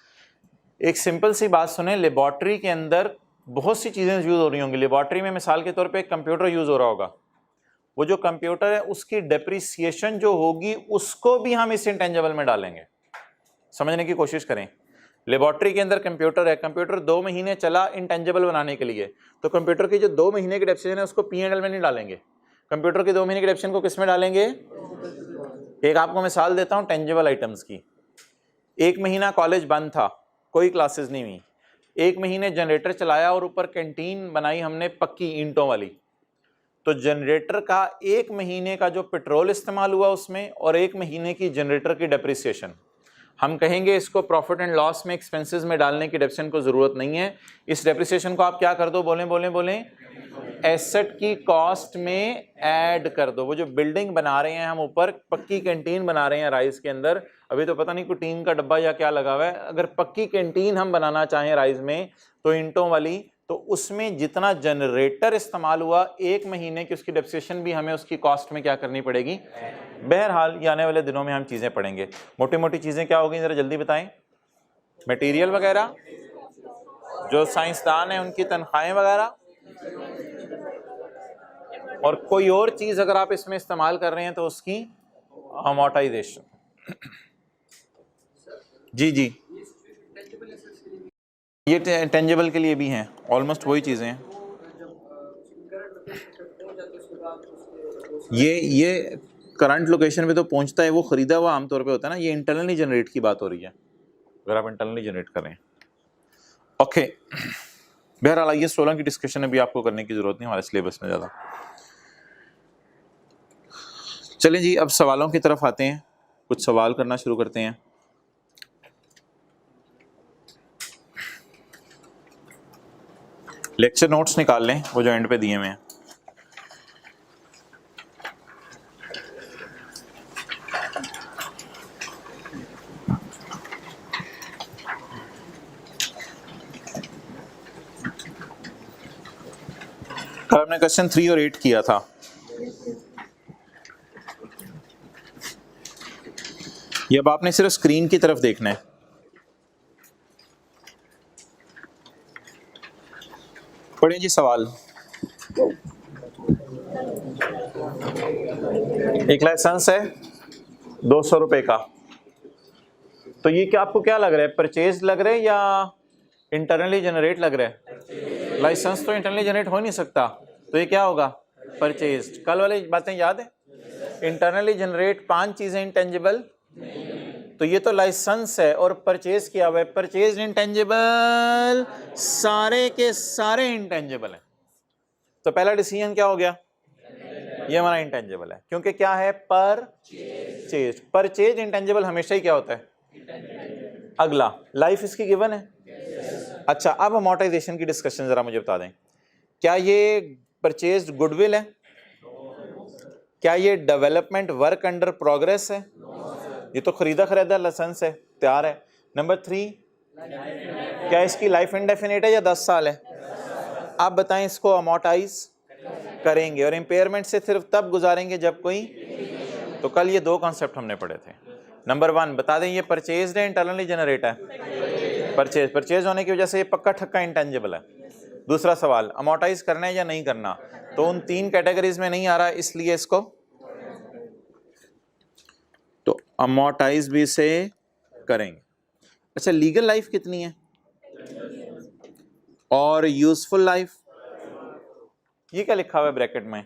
एक सिंपल सी बात सुने, लेबोरेटरी के अंदर बहुत सी चीज़ें यूज़ हो रही होंगी। लेबोरेटरी में मिसाल के तौर पे एक कंप्यूटर यूज़ हो रहा होगा, वो जो कंप्यूटर है उसकी डेप्रिसिएशन जो होगी उसको भी हम इस इंटेंजिबल में डालेंगे। समझने की कोशिश करें, लेबोरेटरी के अंदर कंप्यूटर है, कंप्यूटर 2 महीने चला इंटेंजिबल बनाने के लिए, तो कंप्यूटर की जो 2 महीने की डेप्रिसिएशन है उसको P&L में नहीं डालेंगे, कंप्यूटर की 2 महीने की डेप्रिसिएशन को किस में डालेंगे? एक आपको मिसाल देता हूँ टेंजिबल आइटम्स की। 1 महीना कॉलेज बंद था, कोई क्लासेस नहीं हुई, 1 महीने जनरेटर चलाया और ऊपर कैंटीन बनाई हमने पक्की ईंटों वाली, तो जनरेटर का 1 महीने का जो पेट्रोल इस्तेमाल हुआ उसमें और 1 महीने की जनरेटर की डेप्रिसिएशन, हम कहेंगे इसको प्रॉफिट एंड लॉस में, एक्सपेंसेस में डालने की डेप्रिसिएशन को जरूरत नहीं है। इस डेप्रिसिएशन को आप क्या कर दो, बोलें बोलें बोलें, एसेट की कॉस्ट में ऐड कर दो। वो जो बिल्डिंग बना रहे हैं हम, ऊपर पक्की कैंटीन बना रहे हैं राइस के अंदर, अभी तो पता नहीं कोई टीन का डब्बा या क्या लगा हुआ है, अगर पक्की कैंटीन हम बनाना चाहें राइस में तो ईंटों वाली, तो उसमें जितना जनरेटर इस्तेमाल हुआ 1 महीने की, उसकी डेप्रिसिएशन भी हमें उसकी कॉस्ट में क्या करनी पड़ेगी। बहरहाल ये आने वाले दिनों में हम चीज़ें पढ़ेंगे। मोटी मोटी चीज़ें क्या होगी जरा जल्दी बताएं? मटेरियल वगैरह, जो साइंसदान हैं उनकी तनख्वाहें वगैरह, और कोई और चीज़ अगर आप इसमें इस्तेमाल कर रहे हैं तो उसकी अमोर्टाइजेशन। जी जी, ये टेंजिबल के लिए भी हैं, ऑलमोस्ट वही चीज़ें हैं। ये करंट लोकेशन पे तो पहुंचता है, वो ख़रीदा हुआ आमतौर पे होता है ना, ये इंटरनली जनरेट की बात हो रही है, अगर आप इंटरनली जनरेट कर रहे हैं। ओके, बहरहाल ये 16 की डिस्कशन अभी आपको करने की ज़रूरत नहीं हमारे सिलेबस में ज़्यादा। चलें जी, अब सवालों की तरफ आते हैं, कुछ सवाल करना शुरू करते हैं। लेक्चर नोट्स निकाल लें, वो जो एंड पे दिए हुए हैं। कल हमने क्वेश्चन 3 और 8 किया था। ये अब आपने सिर्फ स्क्रीन की तरफ देखना है। पढ़ें जी सवाल। एक लाइसेंस है 200 रुपए का, तो ये क्या आपको क्या लग रहा है, परचेज लग रहा है या इंटरनली जनरेट लग रहा है? लाइसेंस तो इंटरनली जनरेट हो नहीं सकता, तो ये क्या होगा, परचेज। कल वाली बातें याद है? इंटरनली जनरेट 5 चीजें इंटेंजिबल, तो ये तो लाइसेंस है और परचेज किया हुआ है, परचेज इंटेंजिबल, सारे के सारे इंटेंजिबल हैं। तो पहला डिसीजन क्या हो गया, ये हमारा इंटेंजिबल है, क्योंकि क्या है, परचेज। परचेज इंटेंजिबल हमेशा ही क्या होता है, अगला, लाइफ इसकी गिवन है। अच्छा, अब अमोर्टाइजेशन की डिस्कशन जरा मुझे बता दें, क्या ये परचेज गुडविल है? क्या ये डेवलपमेंट वर्क अंडर प्रोग्रेस है? ये तो खरीदा खरीदा लाइसेंस है, तैयार है। नंबर 3, क्या इसकी लाइफ इंडेफिनिट है या 10 साल है? आप बताएं इसको अमोर्टाइज करेंगे, और इम्पेयरमेंट से सिर्फ तब गुजारेंगे जब कोई, तो कल ये दो कॉन्सेप्ट हमने पढ़े थे। नंबर 1 बता दें, ये परचेज है इंटरनली जनरेट है? परचेज होने की वजह से ये पक्का ठक्का इंटेंजिबल है। दूसरा सवाल, अमोर्टाइज करना है या नहीं करना, तो उन 3 कैटेगरीज में नहीं आ रहा, इसलिए इसको तो अमोर्टाइज भी से करेंगे। अच्छा, लीगल लाइफ कितनी है और यूजफुल लाइफ? ये क्या लिखा हुआ है ब्रैकेट में?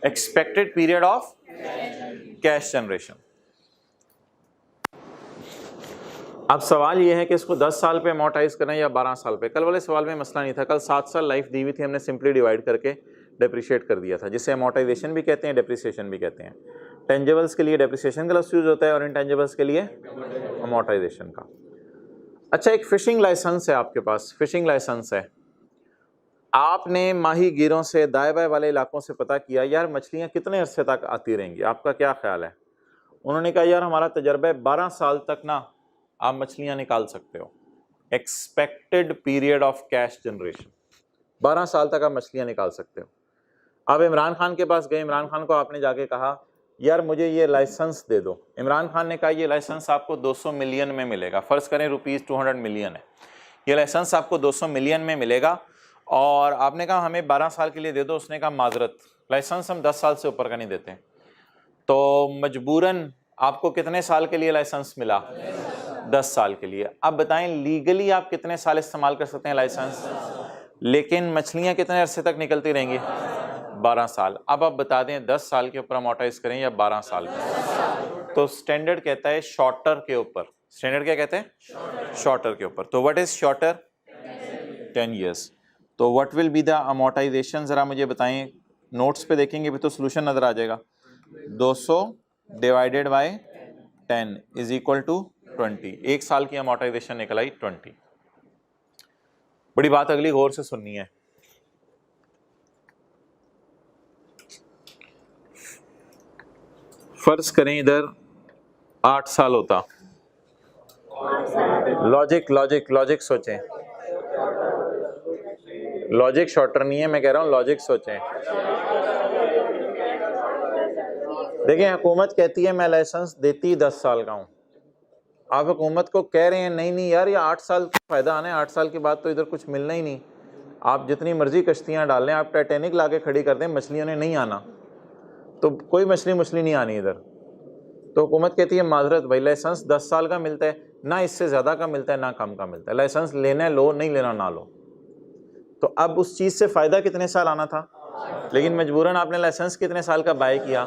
Expected period of cash generation. अब सवाल ये है कि इसको 10 साल पे अमोर्टाइज करें या 12 साल पे। कल वाले सवाल में मसला नहीं था, कल 7 साल लाइफ दी हुई थी, हमने सिंपली डिवाइड करके डेप्रिशिएट कर दिया था, जिसे अमोर्टाइजेशन भी कहते हैं, डेप्रिसिएशन भी कहते हैं। टेंजेबल्स के लिए डेप्रिसिएशन का लफ्ज़ यूज होता है और इंटेंजेबल्स के लिए अमोर्टाइजेशन का। अच्छा, एक फिशिंग लाइसेंस है आपके पास, फिशिंग लाइसेंस है, आपने माही गिरों से दाएं बाएं वाले इलाकों से पता किया यार मछलियां कितने अरसे तक आती रहेंगी, आपका क्या ख्याल है? उन्होंने कहा यार हमारा तजर्बा है 12 साल तक ना आप मछलियां निकाल सकते हो। Expected period of cash generation, 12 साल तक आप मछलियां निकाल सकते हो। आप इमरान खान के पास गए, इमरान खान को आपने जाके कहा यार मुझे ये लाइसेंस दे दो। इमरान खान ने कहा ये लाइसेंस आपको 200 मिलियन में मिलेगा, फ़र्ज़ करें ₹200 मिलियन है, ये लाइसेंस आपको 200 मिलियन में मिलेगा, और आपने कहा हमें 12 साल के लिए दे दो। उसने कहा माजरत, लाइसेंस हम 10 साल से ऊपर का नहीं देते। तो मजबूरन आपको कितने साल के लिए लाइसेंस मिला? 10 साल के लिए। अब बताएं लीगली आप कितने साल इस्तेमाल कर सकते हैं लाइसेंस, लेकिन मछलियां कितने अरसे तक निकलती रहेंगी? 12 साल। अब आप बता दें 10 साल के ऊपर अमोर्टाइज करें या 12 साल के? तो स्टैंडर्ड कहता है शॉर्टर के ऊपर। स्टैंडर्ड क्या कहते हैं? शॉर्टर के ऊपर। तो व्हाट इज शॉर्टर? 10 ईयर्स। तो what will be the amortisation, जरा मुझे बताएं, नोट्स पे देखेंगे भी तो सोल्यूशन नजर आ जाएगा। 200 divided by 10 is equal to 20। 1 साल की अमोर्टाइजेशन निकल आई 20। बड़ी बात अगली गौर से सुननी है। फर्ज करें इधर 8 साल होता, लॉजिक सोचें, लॉजिक शॉर्टर नहीं है, मैं कह रहा हूं लॉजिक सोचें। देखिए हुकूमत कहती है मैं लाइसेंस देती 10 साल का हूं, आप हुकूमत को कह रहे हैं नहीं नहीं यार ये 8 साल का फायदा आना है, 8 साल के बाद तो इधर कुछ मिलना ही नहीं, आप जितनी मर्जी कश्तियां डाल लें, आप टाइटैनिक ला के खड़ी कर दें, मछलियों ने नहीं आना, तो कोई मछली नहीं आनी इधर। तो हुकूमत कहती है माजरत भाई लाइसेंस 10 साल का मिलता है, ना इससे ज़्यादा का मिलता है ना कम का मिलता है, लाइसेंस लेना है लो, नहीं लेना ना लो। तो अब उस चीज़ से फ़ायदा कितने साल आना था, लेकिन मजबूरन आपने लाइसेंस कितने साल का बाय किया?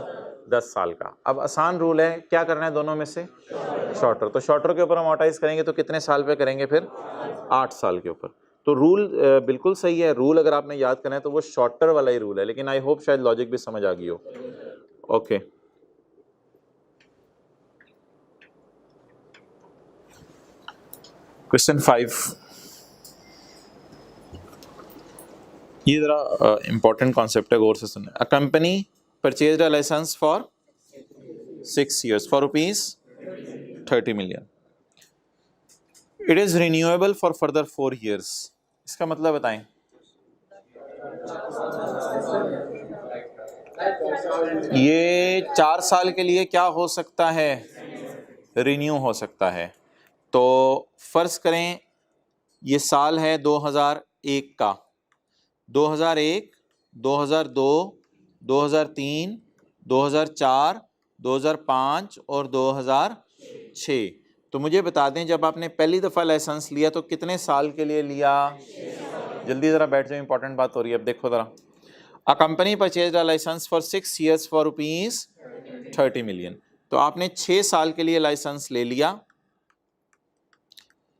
10 साल का। अब आसान रूल है, क्या करना है दोनों में से? शॉर्टर। तो शॉर्टर के ऊपर अमोर्टाइज करेंगे तो कितने साल पे करेंगे फिर? 8 साल के ऊपर। तो रूल बिल्कुल सही है, रूल अगर आपने याद करना है तो वो शॉर्टर वाला ही रूल है, लेकिन आई होप शायद लॉजिक भी समझ आ गई हो। ओके क्वेश्चन 5, ये जरा इंपॉर्टेंट कॉन्सेप्ट है, गौर से सुनना। A company purchased a licence for 6 years for ₹30 million, it is renewable for further 4 years। इसका मतलब बताएं। ये 4 साल के लिए क्या हो सकता है? रिन्यू हो सकता है। तो फर्ज करें ये साल है 2001 का, 2001, 2002, 2003, 2004, 2005 और 2006। तो मुझे बता दें जब आपने पहली दफ़ा लाइसेंस लिया तो कितने साल के लिए लिया? जल्दी ज़रा बैठ जाओ, इंपॉर्टेंट बात हो रही है। अब देखो ज़रा, a company purchase a licence for 6 years for ₹30 million। तो आपने 6 साल के लिए लाइसेंस ले लिया,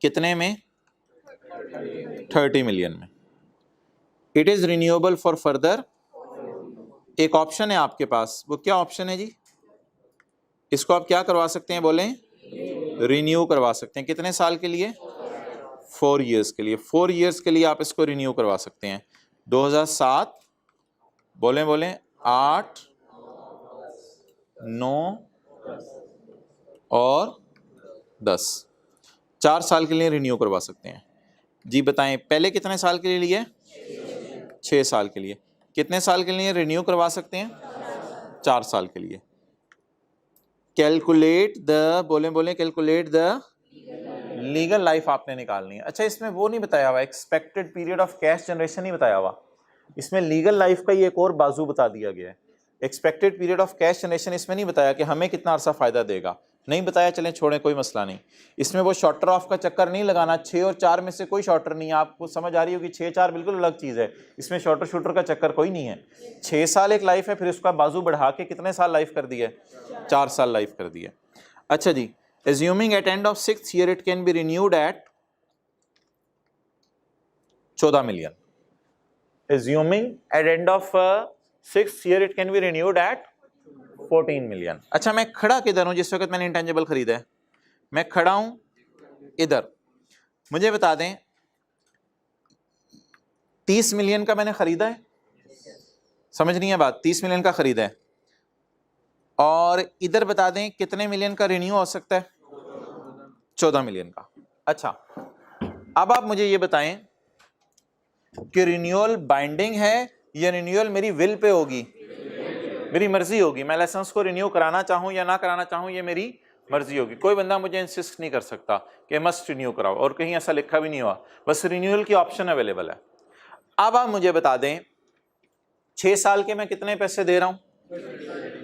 कितने में? 30 million में। It is renewable for further, एक ऑप्शन है आपके पास, वो क्या ऑप्शन है जी? इसको आप क्या करवा सकते हैं बोलें? रिन्यू करवा सकते हैं। कितने साल के लिए? 4 years के लिए। 4 years के लिए आप इसको रिन्यू करवा सकते हैं। 2007 बोलें 8, 9 और 10, 4 साल के लिए रिन्यू करवा सकते हैं। जी बताएं पहले कितने साल के लिए लिए? 6 साल के लिए। कितने साल के लिए रिन्यू करवा सकते हैं? 4 साल के लिए। कैलकुलेट द, बोले कैलकुलेट द लीगल लाइफ आपने निकालनी है। अच्छा, इसमें वो नहीं बताया हुआ, expected period of cash generation नहीं बताया हुआ, इसमें लीगल लाइफ का ही एक और बाजू बता दिया गया है। Expected period of cash generation इसमें नहीं बताया कि हमें कितना अरसा फायदा देगा, नहीं बताया, चलें छोड़ें, कोई मसला नहीं। इसमें वो शॉर्टर ऑफ का चक्कर नहीं लगाना, 6 और 4 में से कोई शॉर्टर नहीं है, आपको समझ आ रही होगी, 6-4 बिल्कुल अलग चीज़ है, इसमें शॉर्टर शूटर का चक्कर कोई नहीं है। 6 साल एक लाइफ है, फिर उसका बाजू बढ़ा के कितने साल लाइफ कर दी है? 4 साल लाइफ कर दी है। अच्छा जी, assuming at end of 6th year it can be renewed at 14 million. Assuming at end of 6th year it can be renewed at 14 million. अच्छा, मैं खड़ा किधर हूं जिस वक्त मैंने इंटेंजिबल खरीदा है? मैं खड़ा हूं इधर। मुझे बता दें 30 मिलियन का मैंने खरीदा है, समझ नहीं है बात, 30 मिलियन का खरीदा है, और इधर बता दें कितने मिलियन का रिन्यू हो सकता है? 14 मिलियन का। अच्छा, अब आप मुझे ये बताएं कि रिन्यूअल बाइंडिंग है या रिन्यूअल मेरी विल पे होगी? मेरी मर्जी होगी, मैं लाइसेंस को रिन्यू कराना चाहूं या ना कराना चाहूं, ये मेरी मर्जी होगी। कोई बंदा मुझे इंसिस्ट नहीं कर सकता कि मस्ट रिन्यू कराओ, और कहीं ऐसा लिखा भी नहीं हुआ, बस रिन्यूअल की ऑप्शन अवेलेबल है। अब आप मुझे बता दें 6 साल के मैं कितने पैसे दे रहा हूं?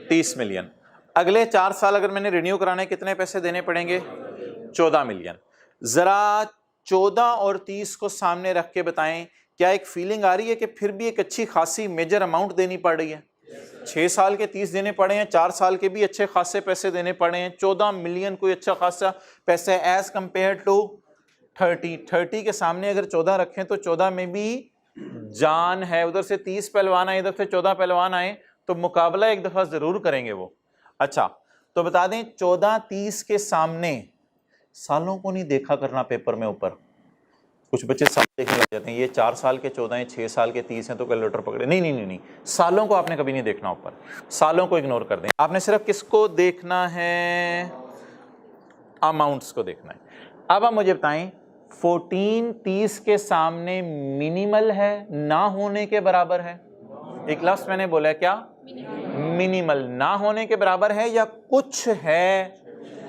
30 मिलियन। अगले 4 साल अगर मैंने रिन्यू कराने, कितने पैसे देने पड़ेंगे? 14 मिलियन। जरा 14 और 30 को सामने रख के बताएं, क्या एक फीलिंग आ रही है कि फिर भी एक अच्छी खासी मेजर अमाउंट देनी पड़ रही है? 6 साल के 30 देने पड़े हैं, 4 साल के भी अच्छे खासे पैसे देने पड़े हैं, 14 मिलियन कोई अच्छा खासा पैसा एज कंपेयर टू 30 के सामने अगर 14 रखें तो 14 में भी जान है, उधर से 30 पहलवान आए, इधर से 14 पहलवान आए, तो मुकाबला एक दफा जरूर करेंगे वो। अच्छा, तो बता दें 14-30 के सामने सालों को नहीं देखा करना पेपर में ऊपर, कुछ बच्चे साल देखने लग जाते हैं, ये 4 साल के 14 हैं, 6 साल के 30 हैं तो कैलकुलेटर पकड़े, नहीं नहीं नहीं नहीं, सालों को आपने कभी नहीं देखना ऊपर, सालों को इग्नोर कर दें। आपने सिर्फ किसको देखना है? अमाउंट्स को देखना है। अब आप मुझे बताएं 14-30 के सामने मिनिमल है, ना होने के बराबर है? एक लफ्ज मैंने बोला है, क्या? मिनिमल। ना होने के बराबर है या कुछ है?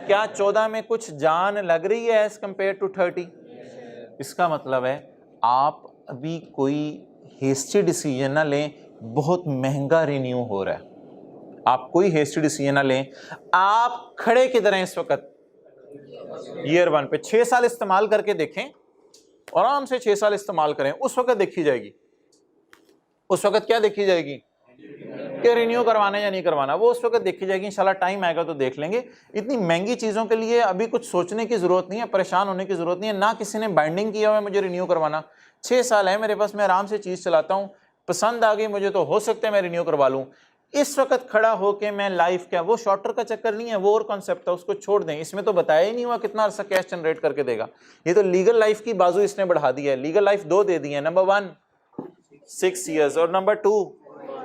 क्या 14 में कुछ जान लग रही है एज कंपेयर टू 30? इसका मतलब है आप अभी कोई हेस्टी डिसीजन ना लें, बहुत महंगा रिन्यू हो रहा है, आप कोई हेस्टी डिसीजन ना लें। आप खड़े किधर हैं इस वक्त? ईयर 1 पे। 6 साल इस्तेमाल करके देखें, आराम से 6 साल इस्तेमाल करें, उस वक्त देखी जाएगी, उस वक्त क्या देखी जाएगी कि रिन्यू करवाना या नहीं करवाना, वो उस वक्त देखी जाएगी। इंशाल्लाह टाइम आएगा तो देख लेंगे। इतनी महंगी चीज़ों के लिए अभी कुछ सोचने की ज़रूरत नहीं है, परेशान होने की ज़रूरत नहीं है, ना किसी ने बाइंडिंग किया हुआ है मुझे रिन्यू करवाना। 6 साल है मेरे पास, मैं आराम से चीज़ चलाता हूँ, पसंद आ गई मुझे तो हो सकता है मैं रिन्यू करवा लूँ। इस वक्त खड़ा होकर मैं लाइफ क्या, वो शॉर्टर का चक्कर नहीं है, वो और कॉन्सेप्ट है, उसको छोड़ दें। इसमें तो बताया ही नहीं हुआ कितना अर्सा कैश जनरेट करके देगा, ये तो लीगल लाइफ की बाजू इसने बढ़ा दी है। लीगल लाइफ 2 दे दी है, नंबर 1 6 years और नंबर 2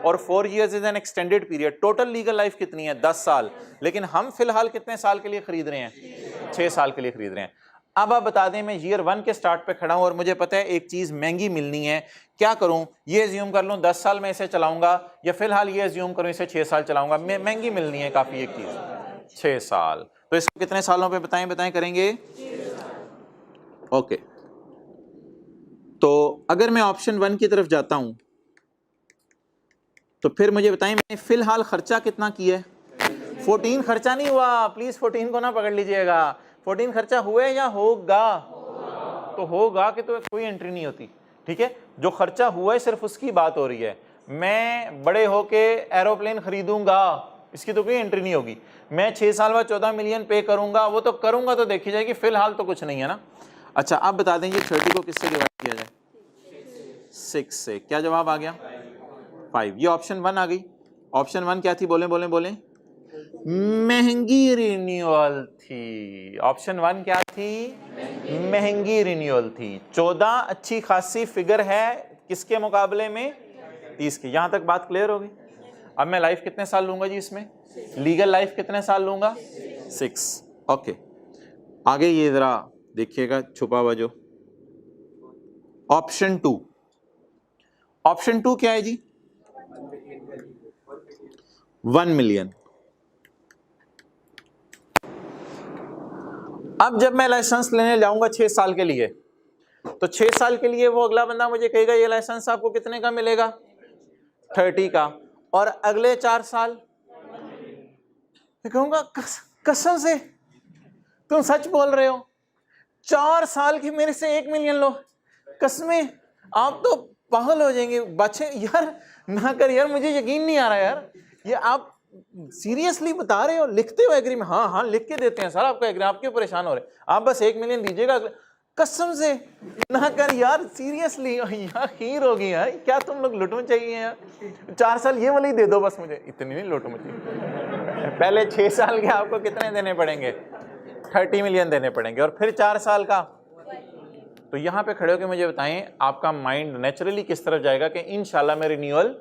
और 4 years is an extended period. Total legal life कितनी है? 10 साल, लेकिन हम फिलहाल कितने साल के लिए खरीद रहे हैं? 6 साल के लिए खरीद रहे हैं। अब आप बता दें मैं ईयर 1 के स्टार्ट पे खड़ा हूं और मुझे पता है एक चीज महंगी मिलनी है, क्या करूं? ये एज्यूम कर लूं 10 साल में इसे चलाऊंगा, या फिलहाल ये एज्यूम करूं इसे 6 साल चलाऊंगा? महंगी मिलनी है काफी एक चीज, 6 साल। तो इसको कितने सालों पे बताएं करेंगे? ओके, तो अगर मैं ऑप्शन 1 की तरफ जाता हूं तो फिर मुझे बताएं मैंने फिलहाल खर्चा कितना किया है? 14 खर्चा नहीं हुआ, प्लीज 14 को ना पकड़ लीजिएगा। 14 खर्चा हुआ या होगा? तो होगा कि तो कोई एंट्री नहीं होती, ठीक है। जो खर्चा हुआ है सिर्फ उसकी बात हो रही है। मैं बड़े होके एरोप्लेन खरीदूंगा, इसकी तो कोई एंट्री नहीं होगी। मैं 6 साल बाद 14 मिलियन पे करूंगा, वो तो करूंगा तो देखी जाएगी, फिलहाल तो कुछ नहीं है ना। अच्छा, आप बता दें ये 30 को किससे डिवाइड किया जाए? 6 से। क्या जवाब आ गया? 5। ये ऑप्शन 1 आ गई। ऑप्शन 1 क्या थी? बोले महंगी रिन्यूअल थी। ऑप्शन 1 क्या थी? महंगी रिन्यूअल थी। 14 अच्छी खासी फिगर है किसके मुकाबले में? 30 की। यहां तक बात क्लियर होगी। अब मैं लाइफ कितने साल लूंगा जी इसमें? लीगल लाइफ कितने साल लूंगा? 6। ओके, आगे ये जरा देखिएगा छुपा हुआ जो ऑप्शन 2। ऑप्शन 2 क्या है जी? 1 मिलियन। अब जब मैं लाइसेंस लेने जाऊंगा 6 साल के लिए, तो 6 साल के लिए वो अगला बंदा मुझे कहेगा ये लाइसेंस आपको कितने का मिलेगा? 30 का। और अगले 4 साल मैं कहूंगा कसम से तुम सच बोल रहे हो, 4 साल की मेरे से 1 मिलियन लो, कसमें आप तो पागल हो जाएंगे। बच्चे यार ना कर यार, मुझे यकीन नहीं आ रहा यार, ये आप सीरियसली बता रहे हो? लिखते हो एग्रीमेंट? हाँ हाँ लिख के देते हैं सर आपका एग्रीमेंट, आप क्यों परेशान हो रहे, आप बस 1 मिलियन दीजिएगा। कसम से ना कर यार, सीरियसली यार खीर होगी यार, क्या तुम लोग लुटू चाहिए यार? 4 साल ये वाली दे दो बस मुझे, इतनी नहीं लुटू मुझे। पहले 6 साल के आपको कितने देने पड़ेंगे? 30 मिलियन देने पड़ेंगे, और फिर 4 साल का। तो यहाँ पे खड़े होकर मुझे बताएं आपका माइंड नेचुरली किस तरफ जाएगा कि इंशाल्लाह मैं रिन्यूअल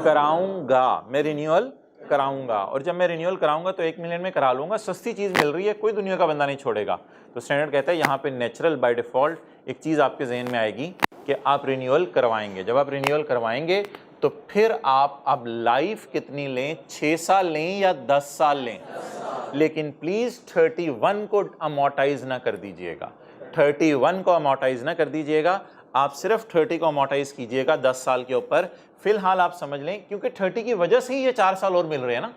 कराऊंगा, मैं रिन्यूअल कराऊंगा, और जब मैं रिन्यूअल कराऊंगा तो 1 मिलियन में करा लूंगा, सस्ती चीज मिल रही है, कोई दुनिया का बंदा नहीं छोड़ेगा। तो स्टैंडर्ड कहता है यहाँ पे नेचुरल बाय डिफॉल्ट एक चीज आपके जहन में आएगी कि आप रिन्यूअल करवाएंगे। जब आप रिन्यूअल करवाएंगे तो फिर आप अब लाइफ कितनी लें, 6 साल लें या 10 साल लें, लेकिन प्लीज 31 को अमोर्टाइज ना कर दीजिएगा, 31 को अमोर्टाइज ना कर दीजिएगा, आप सिर्फ 30 को अमोर्टाइज कीजिएगा 10 साल के ऊपर। फिलहाल आप समझ लें, क्योंकि 30 की वजह से ही ये 4 साल और मिल रहे हैं ना।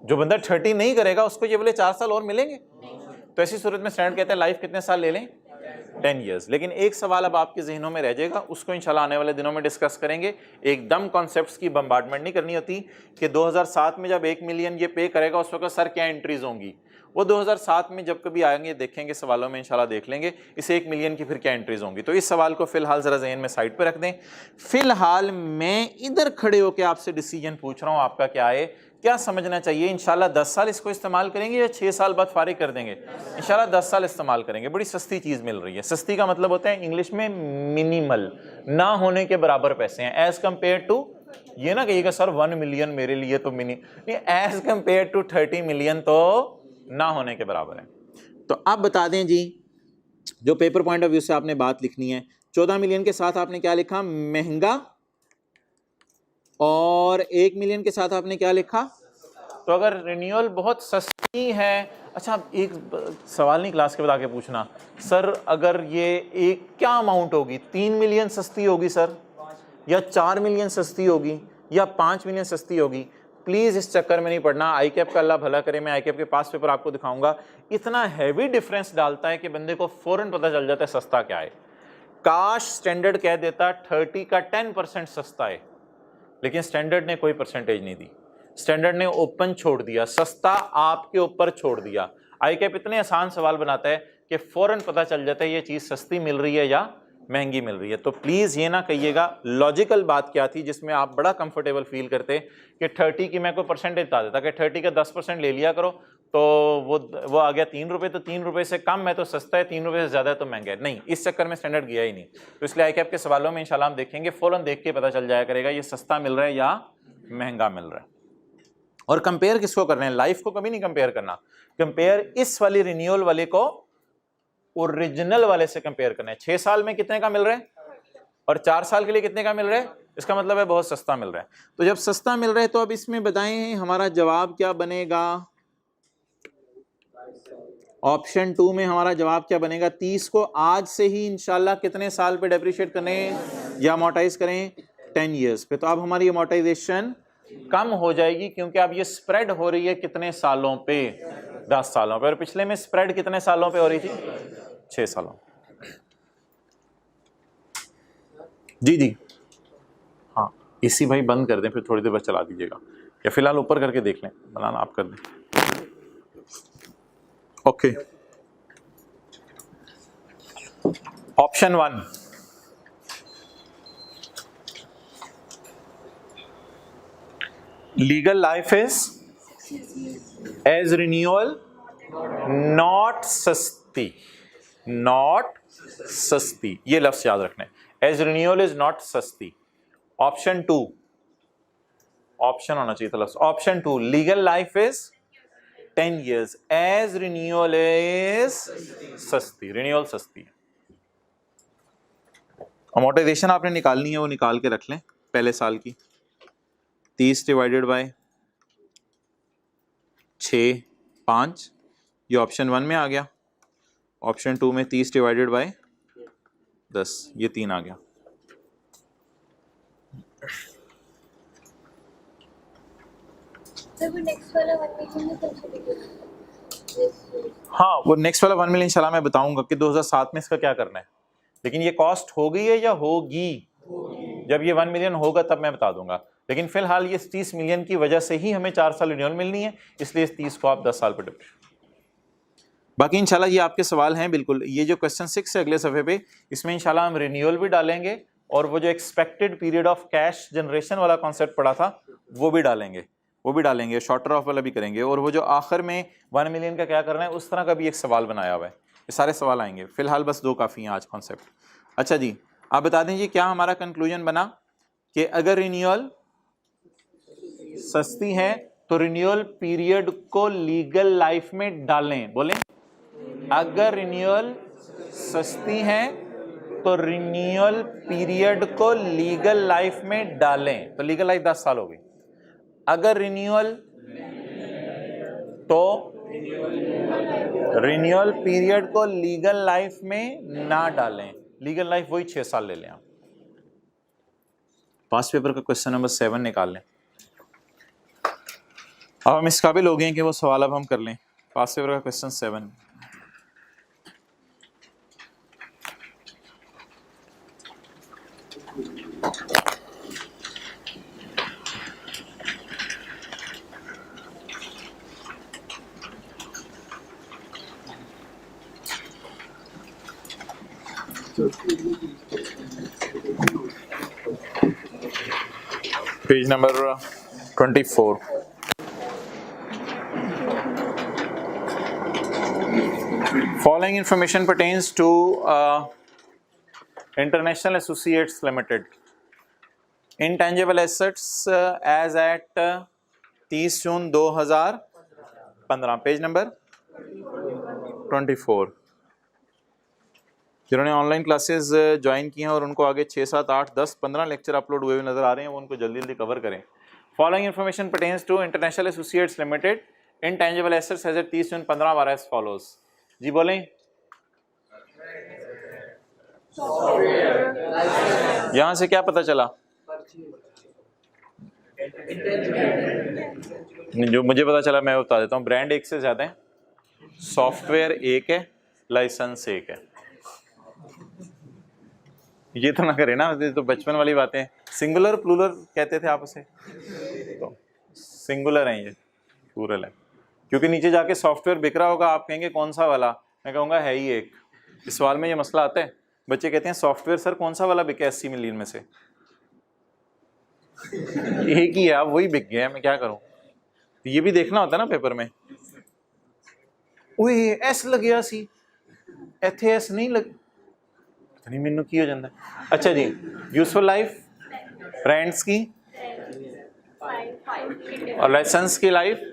जो बंदा 30 नहीं करेगा उसको ये बोले 4 साल और मिलेंगे, तो ऐसी सूरत में स्टैंडर्ड कहते हैं लाइफ कितने साल ले लें? 10 ईयर्स। लेकिन एक सवाल अब आपके जहनों में रह जाएगा, उसको इंशाल्लाह आने वाले दिनों में डिस्कस करेंगे। एकदम कॉन्सेप्ट्स की बम्बार्डमेंट नहीं करनी होती कि 2007 में जब 1 मिलियन ये पे करेगा उस वक्त सर क्या एंट्रीज होंगी, वो 2007 में जब कभी आएंगे देखेंगे, सवालों में इंशाल्लाह देख लेंगे इस 1 मिलियन की फिर क्या एंट्रीज होंगी। तो इस सवाल को फिलहाल जरा जहन में साइड पे रख दें। फिलहाल मैं इधर खड़े होकर आपसे डिसीजन पूछ रहा हूं, आपका क्या है, क्या समझना चाहिए? इंशाल्लाह 10 साल इसको इस्तेमाल करेंगे या 6 साल बाद फारिग कर देंगे? इंशाल्लाह 10 साल इस्तेमाल करेंगे। बड़ी सस्ती चीज मिल रही है। सस्ती का मतलब होता है इंग्लिश में मिनिमल, ना होने के बराबर पैसे हैं, एज कंपेयर टू, ये ना कहिएगा सर 1 मिलियन मेरे लिए तो नहीं, एज कंपेयर टू 30 मिलियन तो ना होने के बराबर है। तो आप बता दें जी, जो पेपर पॉइंट ऑफ व्यू से आपने बात लिखनी है, 14 मिलियन के साथ आपने क्या लिखा? महंगा। और 1 मिलियन के साथ आपने क्या लिखा? तो अगर रिन्यूअल बहुत सस्ती है, अच्छा एक सवाल नहीं क्लास के बाद आके पूछना, सर अगर ये एक क्या अमाउंट होगी, 3 मिलियन सस्ती होगी सर, या 4 मिलियन सस्ती होगी, या 5 मिलियन सस्ती होगी? प्लीज इस चक्कर में नहीं पड़ना। आई कैप का अल्लाह भला करे, मैं आई कैप के पास पेपर आपको दिखाऊंगा, इतना हैवी डिफरेंस डालता है कि बंदे को फौरन पता चल जाता है सस्ता क्या है। काश स्टैंडर्ड कह देता 30 का 10% सस्ता है, लेकिन स्टैंडर्ड ने कोई परसेंटेज नहीं दी, स्टैंडर्ड ने ओपन छोड़ दिया, सस्ता आपके ऊपर छोड़ दिया। आई कैप इतने आसान सवाल बनाता है कि फौरन पता चल जाता है ये चीज सस्ती मिल रही है या महंगी मिल रही है। तो प्लीज ये ना कहिएगा, लॉजिकल बात क्या थी जिसमें आप बड़ा कंफर्टेबल फील करते कि 30 की मैं कोई परसेंटेज बता देता कि 30 का 10% ले लिया करो, तो वो आ गया 3 रुपए, तो 3 रुपए से कम है तो सस्ता है, 3 रुपए से ज्यादा है तो महंगा है। नहीं, इस चक्कर में स्टैंडर्ड गया ही नहीं। तो इसलिए आई कैप के सवालों में इंशाल्लाह हम देखेंगे, फौरन देख के पता चल जाया करेगा ये सस्ता मिल रहा है या महंगा मिल रहा है। और कंपेयर किसको करना है? लाइफ को कभी नहीं कंपेयर करना, कंपेयर इस वाली रिन्यूअल वाले को ओरिजिनल वाले से कंपेयर करना है। 6 साल में कितने का मिल रहा है और 4 साल के लिए कितने का मिल रहा है, इसका मतलब है बहुत सस्ता मिल रहा है। तो जब सस्ता मिल रहा है तो अब इसमें बताएं हमारा जवाब क्या बनेगा? ऑप्शन 2 में हमारा जवाब क्या बनेगा? 30 को आज से ही इंशाल्लाह कितने साल पे डेप्रिशिएट करें या अमोर्टाइज करें? 10 ईयर्स पे। तो अब हमारी अमोर्टाइजेशन कम हो जाएगी, क्योंकि अब ये स्प्रेड हो रही है कितने सालों पे? 10 सालों पे। और पिछले में स्प्रेड कितने सालों पे हो रही थी? 6 सालों। जी जी हाँ, इसी भाई बंद कर दें, फिर थोड़ी देर बाद चला दीजिएगा, या फिलहाल ऊपर करके देख लें, बनाना आप कर दें। Okay, option 1, legal life is as renewal not सस्ती, नॉट सस्ती, ये लफ्ज याद रखना है, एज रिन्यूअल इज नॉट सस्ती। ऑप्शन 2, ऑप्शन होना चाहिए था लफ्ज, option 2, legal life is 10 years as renewal is सस्ती, रिन्यूअल सस्ती है। अमोर्टाइजेशन आपने निकालनी है, वो निकाल के रख लें पहले साल की। 30 डिवाइडेड बाय 6 5, ये ऑप्शन 1 में आ गया। ऑप्शन 2 में 30 डिवाइडेड बाय 10, ये 3 आ गया। हाँ, वो नेक्स्ट वाला 1 मिलियन इंशाल्लाह मैं बताऊंगा कि 2007 में इसका क्या करना है, लेकिन ये कॉस्ट हो गई है या होगी, जब ये 1 मिलियन होगा तब मैं बता दूंगा। लेकिन फिलहाल ये 30 मिलियन की वजह से ही हमें 4 साल रिन्यूअल मिलनी है, इसलिए इस 30 को आप 10 साल पर डिप्रेशन। बाकी इंशाल्लाह ये आपके सवाल हैं बिल्कुल। ये जो क्वेश्चन 6 है अगले सफ़े पे, इसमें इंशाल्लाह हम रिन्यूअल भी डालेंगे और वो जो expected period of cash generation वाला कॉन्सेप्ट पढ़ा था वो भी डालेंगे, शॉर्टर ऑफ वाला भी करेंगे, और वो जो आखिर में 1 मिलियन का क्या करना है उस तरह का भी एक सवाल बनाया हुआ है। ये सारे सवाल आएंगे, फिलहाल बस 2 काफ़ी हैं आज कॉन्सेप्ट। अच्छा जी, आप बता दीजिए क्या हमारा कंक्लूजन बना कि अगर रिन्यूअल सस्ती है तो रिन्यूअल पीरियड को लीगल लाइफ में डालें। बोलें, अगर रिन्यूअल सस्ती है तो रिन्यूअल पीरियड को लीगल लाइफ में डालें। तो लीगल लाइफ 10 साल हो गई। अगर रिन्यूअल तो रिन्यूअल पीरियड को लीगल लाइफ में ना डालें। लीगल लाइफ वही 6 साल ले लें आप। पास्ट पेपर का क्वेश्चन नंबर 7 निकाल लें। अब हम इस काबिल हो गए कि वो सवाल अब हम कर लें। पास्ट पेपर का question 7। Page number 24। Following information pertains to International Associates Limited. Intangible assets as at 30 June 2015, page number 24। जिन्होंने ऑनलाइन क्लासेस ज्वाइन की हैं और उनको आगे 6, 7, 8, 10, 15 लेक्चर अपलोड हुए नजर आ रहे हैं, वो उनको जल्दी जल्दी कवर करें। Following information pertains to international associates limited, intangible assets as at 30 June 15 बार एज फॉलोज। जी बोलें, यहां से क्या पता चला? जो मुझे पता चला मैं बता देता हूँ। ब्रांड एक से ज्यादा है, सॉफ्टवेयर एक है, लाइसेंस एक है। ये तो ना करे ना, तो बचपन वाली बातें। सिंगुलर प्लूरल कहते थे आप उसे, तो सिंगुलर है, ये प्लूरल है। क्योंकि नीचे जाके सॉफ्टवेयर बिक रहा होगा, आप कहेंगे कौन सा वाला, मैं कहूँगा है ही एक। इस सवाल में ये मसला आता है, बच्चे कहते हैं सॉफ्टवेयर सर कौन सा वाला बिका 80 मिलियन में से? एक ही है, आप वही बिक गया, मैं क्या करूँ? ये भी देखना होता है ना पेपर में। ओए एस लग गया सी, इत्थे एस नहीं लग, नहीं मैनू की हो जाता है। अच्छा जी, यूजफुल लाइफ ब्रांड्स की और लाइसेंस की लाइफ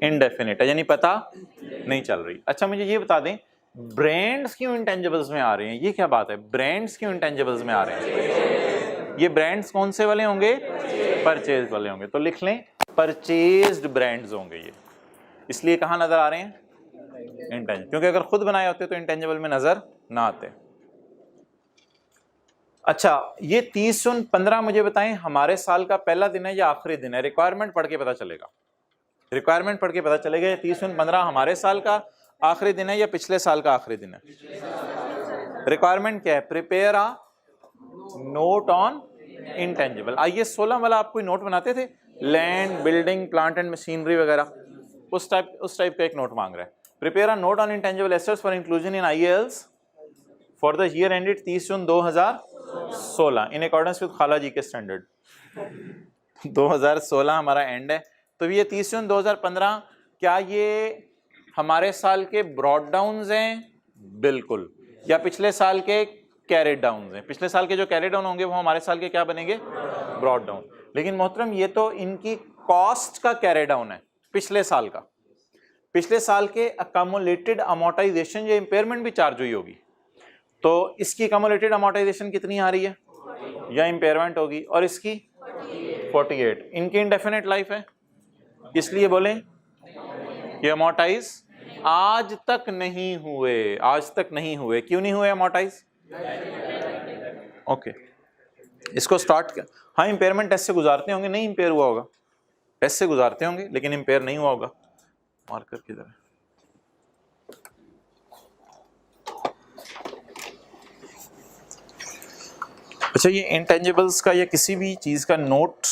इनडेफिनिट है, यानी पता नहीं चल रही। अच्छा मुझे ये बता दें, ब्रांड्स क्यों इंटेंजिबल्स में आ रहे हैं? ये क्या बात है, ब्रांड्स क्यों इंटेंजिबल्स में आ रहे हैं? ये ब्रांड्स कौन से वाले होंगे? परचेज वाले होंगे। तो लिख लें परचेज्ड ब्रांड्स होंगे ये, इसलिए कहाँ नजर आ रहे हैं? इंटेंजिबल, क्योंकि अगर खुद बनाए होते तो इंटेंजिबल में नजर ना आते। अच्छा, ये 30 जून 15 मुझे बताएं हमारे साल का पहला दिन है या आखिरी दिन है? रिक्वायरमेंट पढ़ के पता चलेगा, रिक्वायरमेंट पढ़ के पता चलेगा 30 जून 15 हमारे साल का आखिरी दिन है या पिछले साल का आखिरी दिन है। रिक्वायरमेंट क्या है? Prepare a note on intangible. आइए 16 वाला आप कोई नोट बनाते थे, land, building, plant and machinery वगैरह, उस टाइप का एक नोट मांग रहा है। Prepare a note on intangible assets for inclusion in IAL's for the year ended 30 June 2016 in accordance with खाला जी के स्टैंडर्ड। 2016 हमारा एंड है, तो ये 30 जून 2015 क्या ये हमारे साल के ब्रॉड डाउन्स हैं? बिल्कुल। या पिछले साल के कैरेट डाउन्स हैं? पिछले साल के जो कैरेट डाउन होंगे वो हमारे साल के क्या बनेंगे? Brought down. लेकिन मोहतरम ये तो इनकी कॉस्ट का कैरेट डाउन है पिछले साल का। पिछले साल के अकामुलेटेड अमोर्टाइजेशन या इंपेयरमेंट भी चार्ज हुई होगी, तो इसकी अकोमोलेटेड अमोर्टाइजेशन कितनी आ रही है या इम्पेयरमेंट होगी, और इसकी 48। इनकी इंडेफिनिट लाइफ है, इसलिए बोले ये अमोर्टाइज आज तक नहीं हुए, आज तक नहीं हुए। क्यों नहीं हुए अमोर्टाइज? ओके, इसको स्टार्ट कर। हाँ, इंपेयरमेंट टेस्ट से गुजारते होंगे, नहीं इंपेयर हुआ होगा, टेस्ट से गुजारते होंगे लेकिन इंपेयर नहीं हुआ होगा। मार्कर किधर है? अच्छा, ये इंटेंजिबल्स का या किसी भी चीज का नोट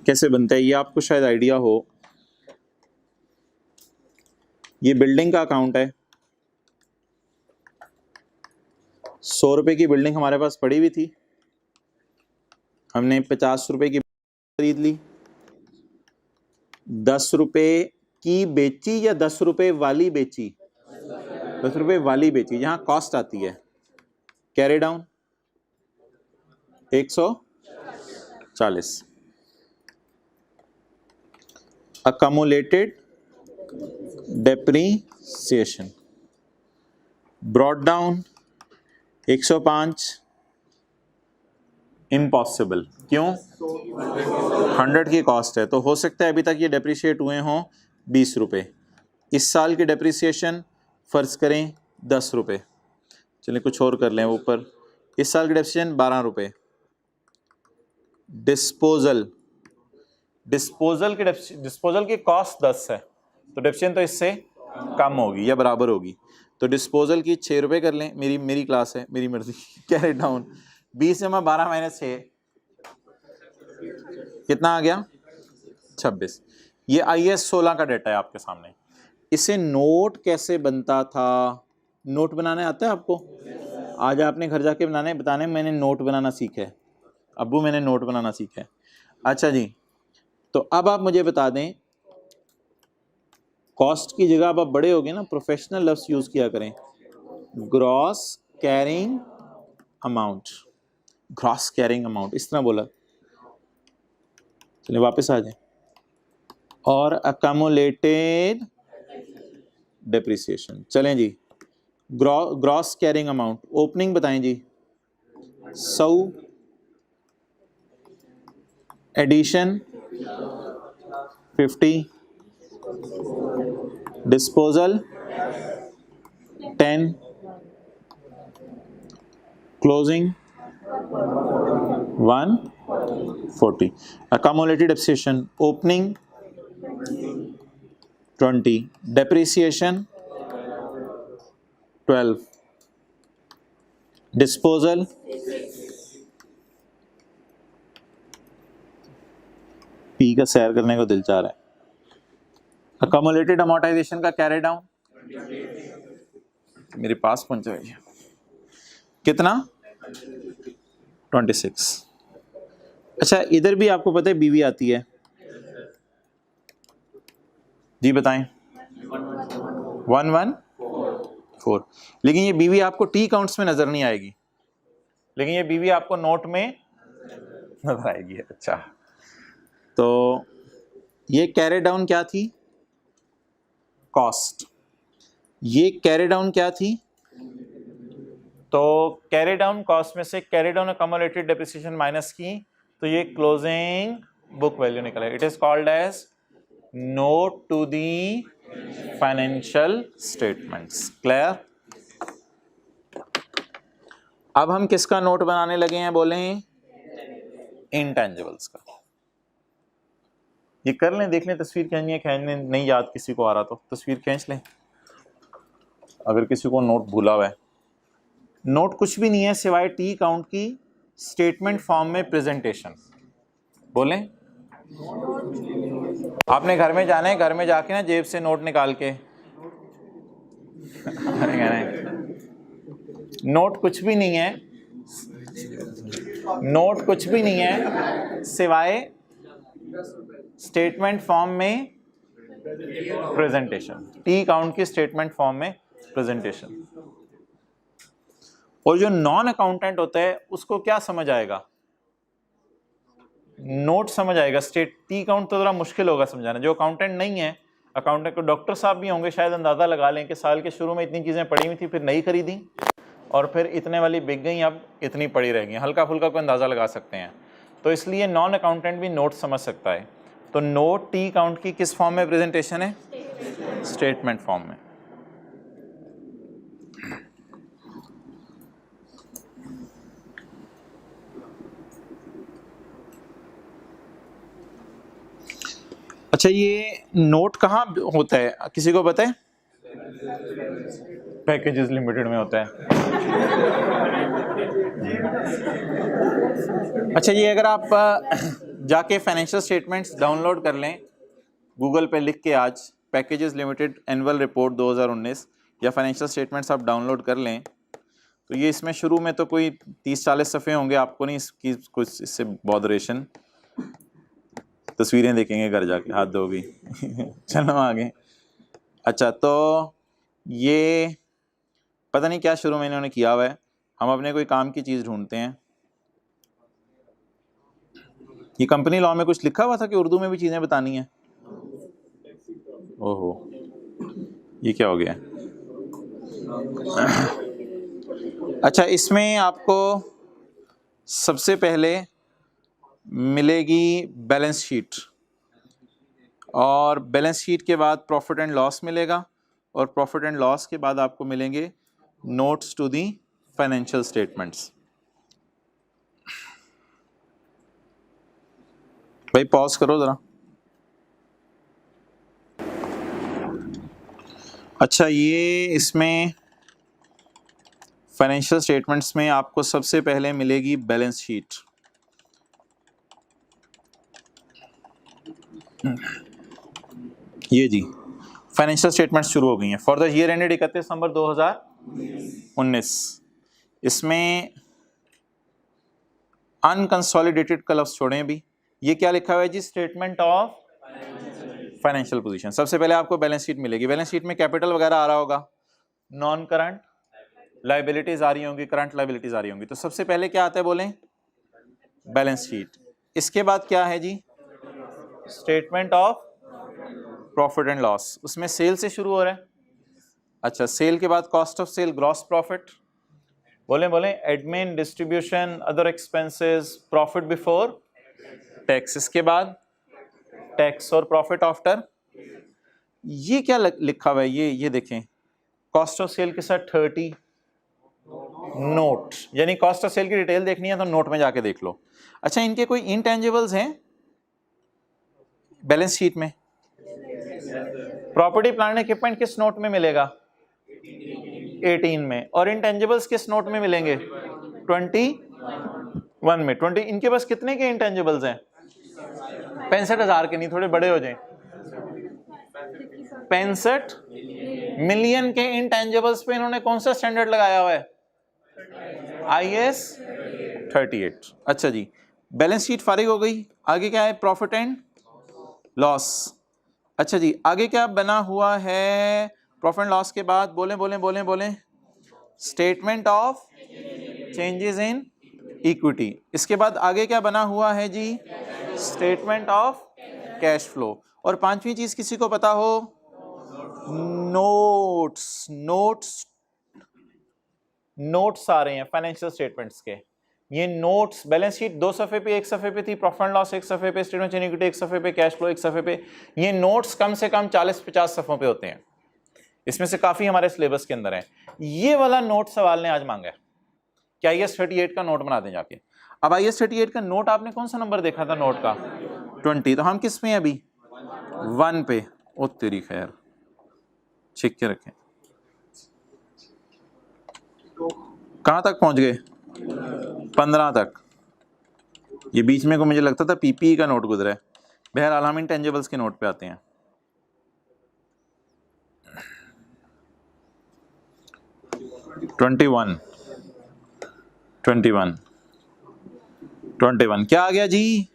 कैसे बनता है ये आपको शायद आइडिया हो। ये बिल्डिंग का अकाउंट है, 100 रुपए की बिल्डिंग हमारे पास पड़ी हुई थी, हमने 50 रुपए की खरीद ली, 10 रुपए की बेची या 10 रुपए वाली बेची? 10 रुपए वाली बेची। यहां कॉस्ट आती है carry down 140, accumulated depreciation brought down 105, impossible. क्यों? 100 की कॉस्ट है, तो हो सकता है अभी तक ये डेप्रिशिएट हुए हों 20 रुपए। इस साल की डेप्रिसिएशन फर्ज करें 10 रुपए, चलिए कुछ और कर लें ऊपर। इस साल की डेप्रिसिएशन 12 रुपए। डिस्पोजल की कॉस्ट 10 है, तो डेप्रिसिएशन तो इससे कम होगी या बराबर होगी। तो डिस्पोजल की 6 रुपए कर लें, मेरी क्लास है, मेरी मर्जी। कैरी डाउन 20 में 12 माइनस 6 कितना आ गया? 26। ये IAS 16 का डेटा है आपके सामने। इसे नोट कैसे बनता था? नोट बनाने आता है आपको? आज आपने घर जाके बताने मैंने नोट बनाना सीखा है, अब्बू मैंने नोट बनाना सीखा है। अच्छा जी, तो अब आप मुझे बता दें, कॉस्ट की जगह अब आप बड़े हो गए ना, प्रोफेशनल लफ्ज यूज किया करें। Gross carrying amount, gross carrying amount इस तरह बोला। चलिए वापस आ जाए। और अकमुलेटेड डेप्रिसिएशन, चलें जी। ग्रॉस कैरिंग अमाउंट ओपनिंग बताएं जी। 100, addition 50, disposal 10, closing 140, accumulated depreciation opening 20, depreciation 12, disposal पी का सैर करने को दिल चाह रहा है। accumulated amortization का कैरी डाउन मेरे पास पहुंचा है कितना? 26। अच्छा, इधर भी आपको पता है बीवी आती है जी, बताएं। 114, लेकिन ये बीवी आपको टी काउंट्स में नजर नहीं आएगी, लेकिन ये बीवी आपको नोट में नजर आएगी। अच्छा, तो ये कैरी डाउन क्या थी? कॉस्ट। ये कैरी डाउन क्या थी? तो कैरी डाउन कॉस्ट में से carry down accumulated depreciation minus की, तो ये क्लोजिंग बुक वैल्यू निकला। It is called as note to the financial statements. Clear? अब हम किसका नोट बनाने लगे हैं? बोले इंटेंजिबल्स का। ये कर लें, देख लें तस्वीर खींचने नहीं याद किसी को आ रहा तो तस्वीर खींच लें, अगर किसी को नोट भूला हुआ है। नोट कुछ भी नहीं है सिवाय टी काउंट की स्टेटमेंट फॉर्म में प्रेजेंटेशन। बोलें, आपने घर में जाना है, घर में जाके ना जेब से नोट निकाल के नोट कुछ भी नहीं है, नोट कुछ भी नहीं है सिवाय स्टेटमेंट फॉर्म में प्रेजेंटेशन, टी काउंट की स्टेटमेंट फॉर्म में प्रेजेंटेशन। और जो नॉन अकाउंटेंट होता है उसको क्या समझ आएगा? नोट समझ आएगा। टी काउंट तो थोड़ा मुश्किल होगा समझाना। जो अकाउंटेंट नहीं है अकाउंटेंट को, डॉक्टर साहब भी होंगे शायद अंदाज़ा लगा लें कि साल के शुरू में इतनी चीज़ें पड़ी हुई थी, फिर नई खरीदी और फिर इतने वाली बिक गई, अब इतनी पड़ी रह गई, हल्का फुल्का कोई अंदाज़ा लगा सकते हैं। तो इसलिए नॉन अकाउंटेंट भी नोट समझ सकता है। तो नोट टी अकाउंट की किस फॉर्म में प्रेजेंटेशन है? स्टेटमेंट फॉर्म में। अच्छा, ये नोट कहाँ होता है, किसी को पता है? पैकेजेस लिमिटेड में होता है। अच्छा, ये अगर आप जाके फाइनेंशियल स्टेटमेंट्स डाउनलोड कर लें गूगल पे लिख के, आज पैकेजेस लिमिटेड एनुअल रिपोर्ट 2019 या फाइनेंशियल स्टेटमेंट्स आप डाउनलोड कर लें, तो ये इसमें शुरू में तो कोई 30-40 सफ़े होंगे, आपको नहीं इसकी कुछ इससे बॉदरेशन, तस्वीरें देखेंगे घर जाके, हाथ धोगी। चलो आगे। अच्छा, तो ये पता नहीं क्या शुरू में इन्होंने किया हुआ है, हम अपने कोई काम की चीज़ ढूंढते हैं। ये कंपनी लॉ में कुछ लिखा हुआ था कि उर्दू में भी चीज़ें बतानी है। ओहो, ये क्या हो गया? अच्छा, इसमें आपको सबसे पहले मिलेगी बैलेंस शीट, और बैलेंस शीट के बाद प्रॉफिट एंड लॉस मिलेगा, और प्रॉफिट एंड लॉस के बाद आपको मिलेंगे notes to the financial statements. भाई पॉज करो ज़रा। अच्छा, ये इसमें फाइनेंशियल स्टेटमेंट्स में आपको सबसे पहले मिलेगी बैलेंस शीट। ये जी फाइनेंशियल स्टेटमेंट्स शुरू हो गई हैं फॉर द ईयर एंडेड 31 दिसंबर 2019। इसमें अनकंसोलिडेटेड का लफ्ज़ छोड़ें अभी, ये क्या लिखा हुआ है जी? Statement of financial position. सबसे पहले आपको बैलेंस शीट मिलेगी। बैलेंस शीट में कैपिटल वगैरह आ रहा होगा, नॉन करंट लाइबिलिटीज आ रही होंगी, करंट लाइबिलिटीज आ रही होंगी। तो सबसे पहले क्या आता है बोलें? Balance sheet. इसके बाद क्या है जी? Statement of profit and loss. उसमें सेल से शुरू हो रहा है। अच्छा, सेल के बाद cost of sale, gross profit, बोलें admin, distribution, other expenses, profit before tax. इसके बाद टैक्स और प्रॉफिट आफ्टर। ये क्या लिखा हुआ है? ये देखें, कॉस्ट ऑफ सेल के साथ 30 नोट, यानी कॉस्ट ऑफ सेल की डिटेल देखनी है तो नोट में जाके देख लो। अच्छा, इनके कोई इनटेंजिबल्स हैं बैलेंस शीट में? प्रॉपर्टी प्लांट एंड इक्विपमेंट किस नोट में मिलेगा? 18 में। और इनटेंजिबल्स किस नोट में मिलेंगे? 21 में। 20। इनके पास कितने के इनटेंजिबल्स हैं? 65,000 के, नहीं थोड़े बड़े हो जाएं, 65 मिलियन के इनटेंजिबल्स पे इन्होंने कौन सा स्टैंडर्ड लगाया हुआ है? IAS 38। अच्छा जी, बैलेंस शीट फारिग हो गई। आगे क्या है? Profit and loss. अच्छा जी, आगे क्या बना हुआ है? प्रॉफिट एंड लॉस के बाद बोलें statement of changes in equity. इसके बाद आगे क्या बना हुआ है जी? Statement of cash flow. और पांचवी चीज किसी को पता हो? नोट्स। नोट्स आ रहे हैं फाइनेंशियल स्टेटमेंट्स के। ये नोट्स, बैलेंस शीट 2 सफ़े पे, 1 सफ़े पे थी, प्रॉफिट एंड लॉस 1 सफ़े पे, स्टेटमेंट ऑफ इक्विटी 1 सफ़े पे, कैश फ्लो 1 सफ़े पे। ये नोट्स कम से कम 40-50 सफ़ों पे होते हैं। इसमें से काफी हमारे सिलेबस के अंदर है। ये वाला नोट सवाल ने आज मांगा है कि IAS 38 का नोट बना दें जाके। अब IAS 38 का नोट आपने कौन सा नंबर देखा था नोट का? 20। तो हम किस में अभी? 1 पे। ओ तेरी खैर, छिक के रखें। कहां तक पहुंच गए? 15 तक। ये बीच में को मुझे लगता था PPE का नोट गुजरा है। बहरहाल हम इंटेंजिबल्स के नोट पे आते हैं। ट्वेंटी वन क्या आ गया जी?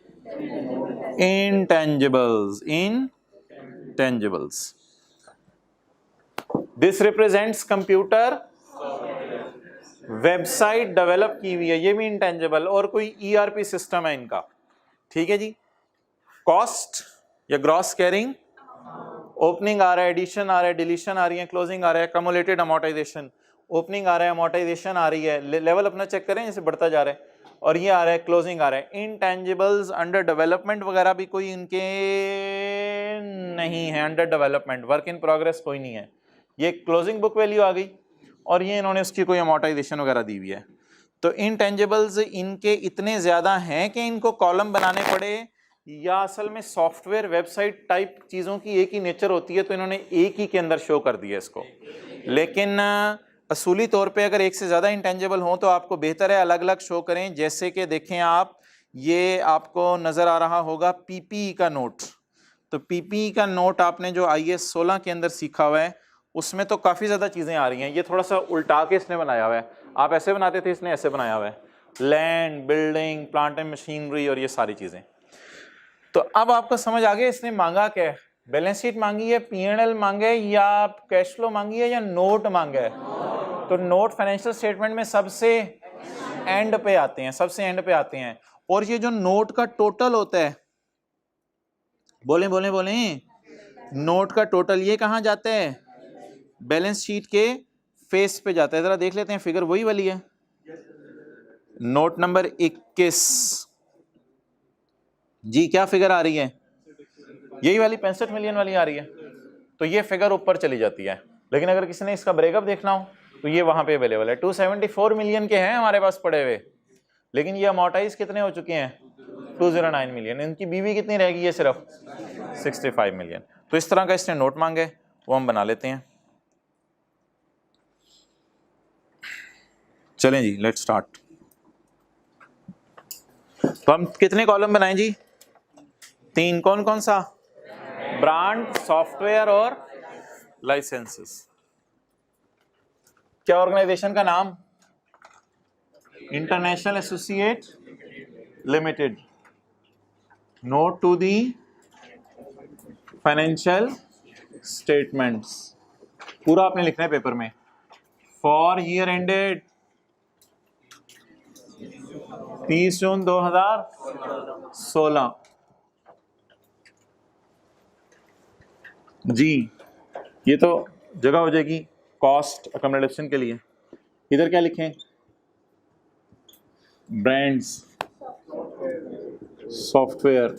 Intangibles. This represents computer website develop की हुई है, ये भी इंटेंजिबल। और कोई ERP सिस्टम है इनका, ठीक है जी। कॉस्ट या ग्रॉस कैरिंग ओपनिंग आ रहा है, एडिशन आ रहा है, डिलीशन आ रही है, क्लोजिंग आ रहा है, कम्युलेटेड अमोर्टाइजेशन, ओपनिंग आ रहा है, अमोर्टाइजेशन आ रही है, लेवल अपना चेक करें जैसे बढ़ता जा रहा है, और ये आ रहा है क्लोजिंग आ रहा है। इनटेंजिबल्स अंडर डेवलपमेंट वगैरह भी कोई इनके नहीं है, under development, work in progress कोई नहीं है। ये क्लोजिंग बुक वैल्यू आ गई और ये इन्होंने उसकी कोई अमोर्टाइजेशन वगैरह दी हुई है। तो इनटेंजिबल्स इनके इतने ज्यादा हैं कि इनको कॉलम बनाने पड़े, या असल में सॉफ्टवेयर वेबसाइट टाइप चीजों की एक ही नेचर होती है तो इन्होंने एक ही के अंदर शो कर दिया इसको। लेकिन असूली तौर पे अगर एक से ज्यादा इंटेंजिबल हो तो आपको बेहतर है अलग अलग शो करें। जैसे कि देखें आप, ये आपको नजर आ रहा होगा पीपीई का नोट। तो पीपीई का नोट आपने जो IAS 16 के अंदर सीखा हुआ है उसमें तो काफी ज्यादा चीजें आ रही हैं। ये थोड़ा सा उल्टा के इसने बनाया हुआ है, आप ऐसे बनाते थे, इसने ऐसे बनाया हुआ है, land, building, plant and machinery और ये सारी चीजें। तो अब आपको समझ आ गया इसने मांगा क्या है। बैलेंस शीट मांगी है, P&L मांगे, या कैश फ्लो मांगी है, या नोट मांगा है। तो नोट फाइनेंशियल स्टेटमेंट में सबसे एंड पे आते हैं, सबसे एंड पे आते हैं। और ये जो नोट का टोटल होता है, बोले बोले बोले, नोट का टोटल ये कहां जाता है, बैलेंस शीट के फेस पे जाता है। जरा देख लेते हैं, फिगर वही वाली है, नोट नंबर 21 जी। क्या फिगर आ रही है, यही वाली 65 मिलियन वाली आ रही है। तो ये फिगर ऊपर चली जाती है। लेकिन अगर किसी ने इसका ब्रेकअप देखना हो तो ये वहां पे अवेलेबल है। 274 मिलियन के हैं हमारे पास पड़े हुए, लेकिन ये अमोर्टाइज कितने हो चुके हैं, 209 मिलियन। इनकी बीवी कितनी रहेगी, ये सिर्फ 65 मिलियन। तो इस तरह का इसने नोट मांगे, वो हम बना लेते हैं। चलें जी, लेट्स स्टार्ट। तो हम कितने कॉलम बनाएं जी, 3। कौन कौन सा, ब्रांड, सॉफ्टवेयर और लाइसेंसेस। क्या ऑर्गेनाइजेशन का नाम, international associate limited. Note to the financial statements, पूरा आपने लिखना है पेपर में। फॉर ईयर एंडेड 30 जून 2016 जी। ये तो जगह हो जाएगी कॉस्ट अकोमोडेशन के लिए। इधर क्या लिखें, ब्रांड्स, सॉफ्टवेयर,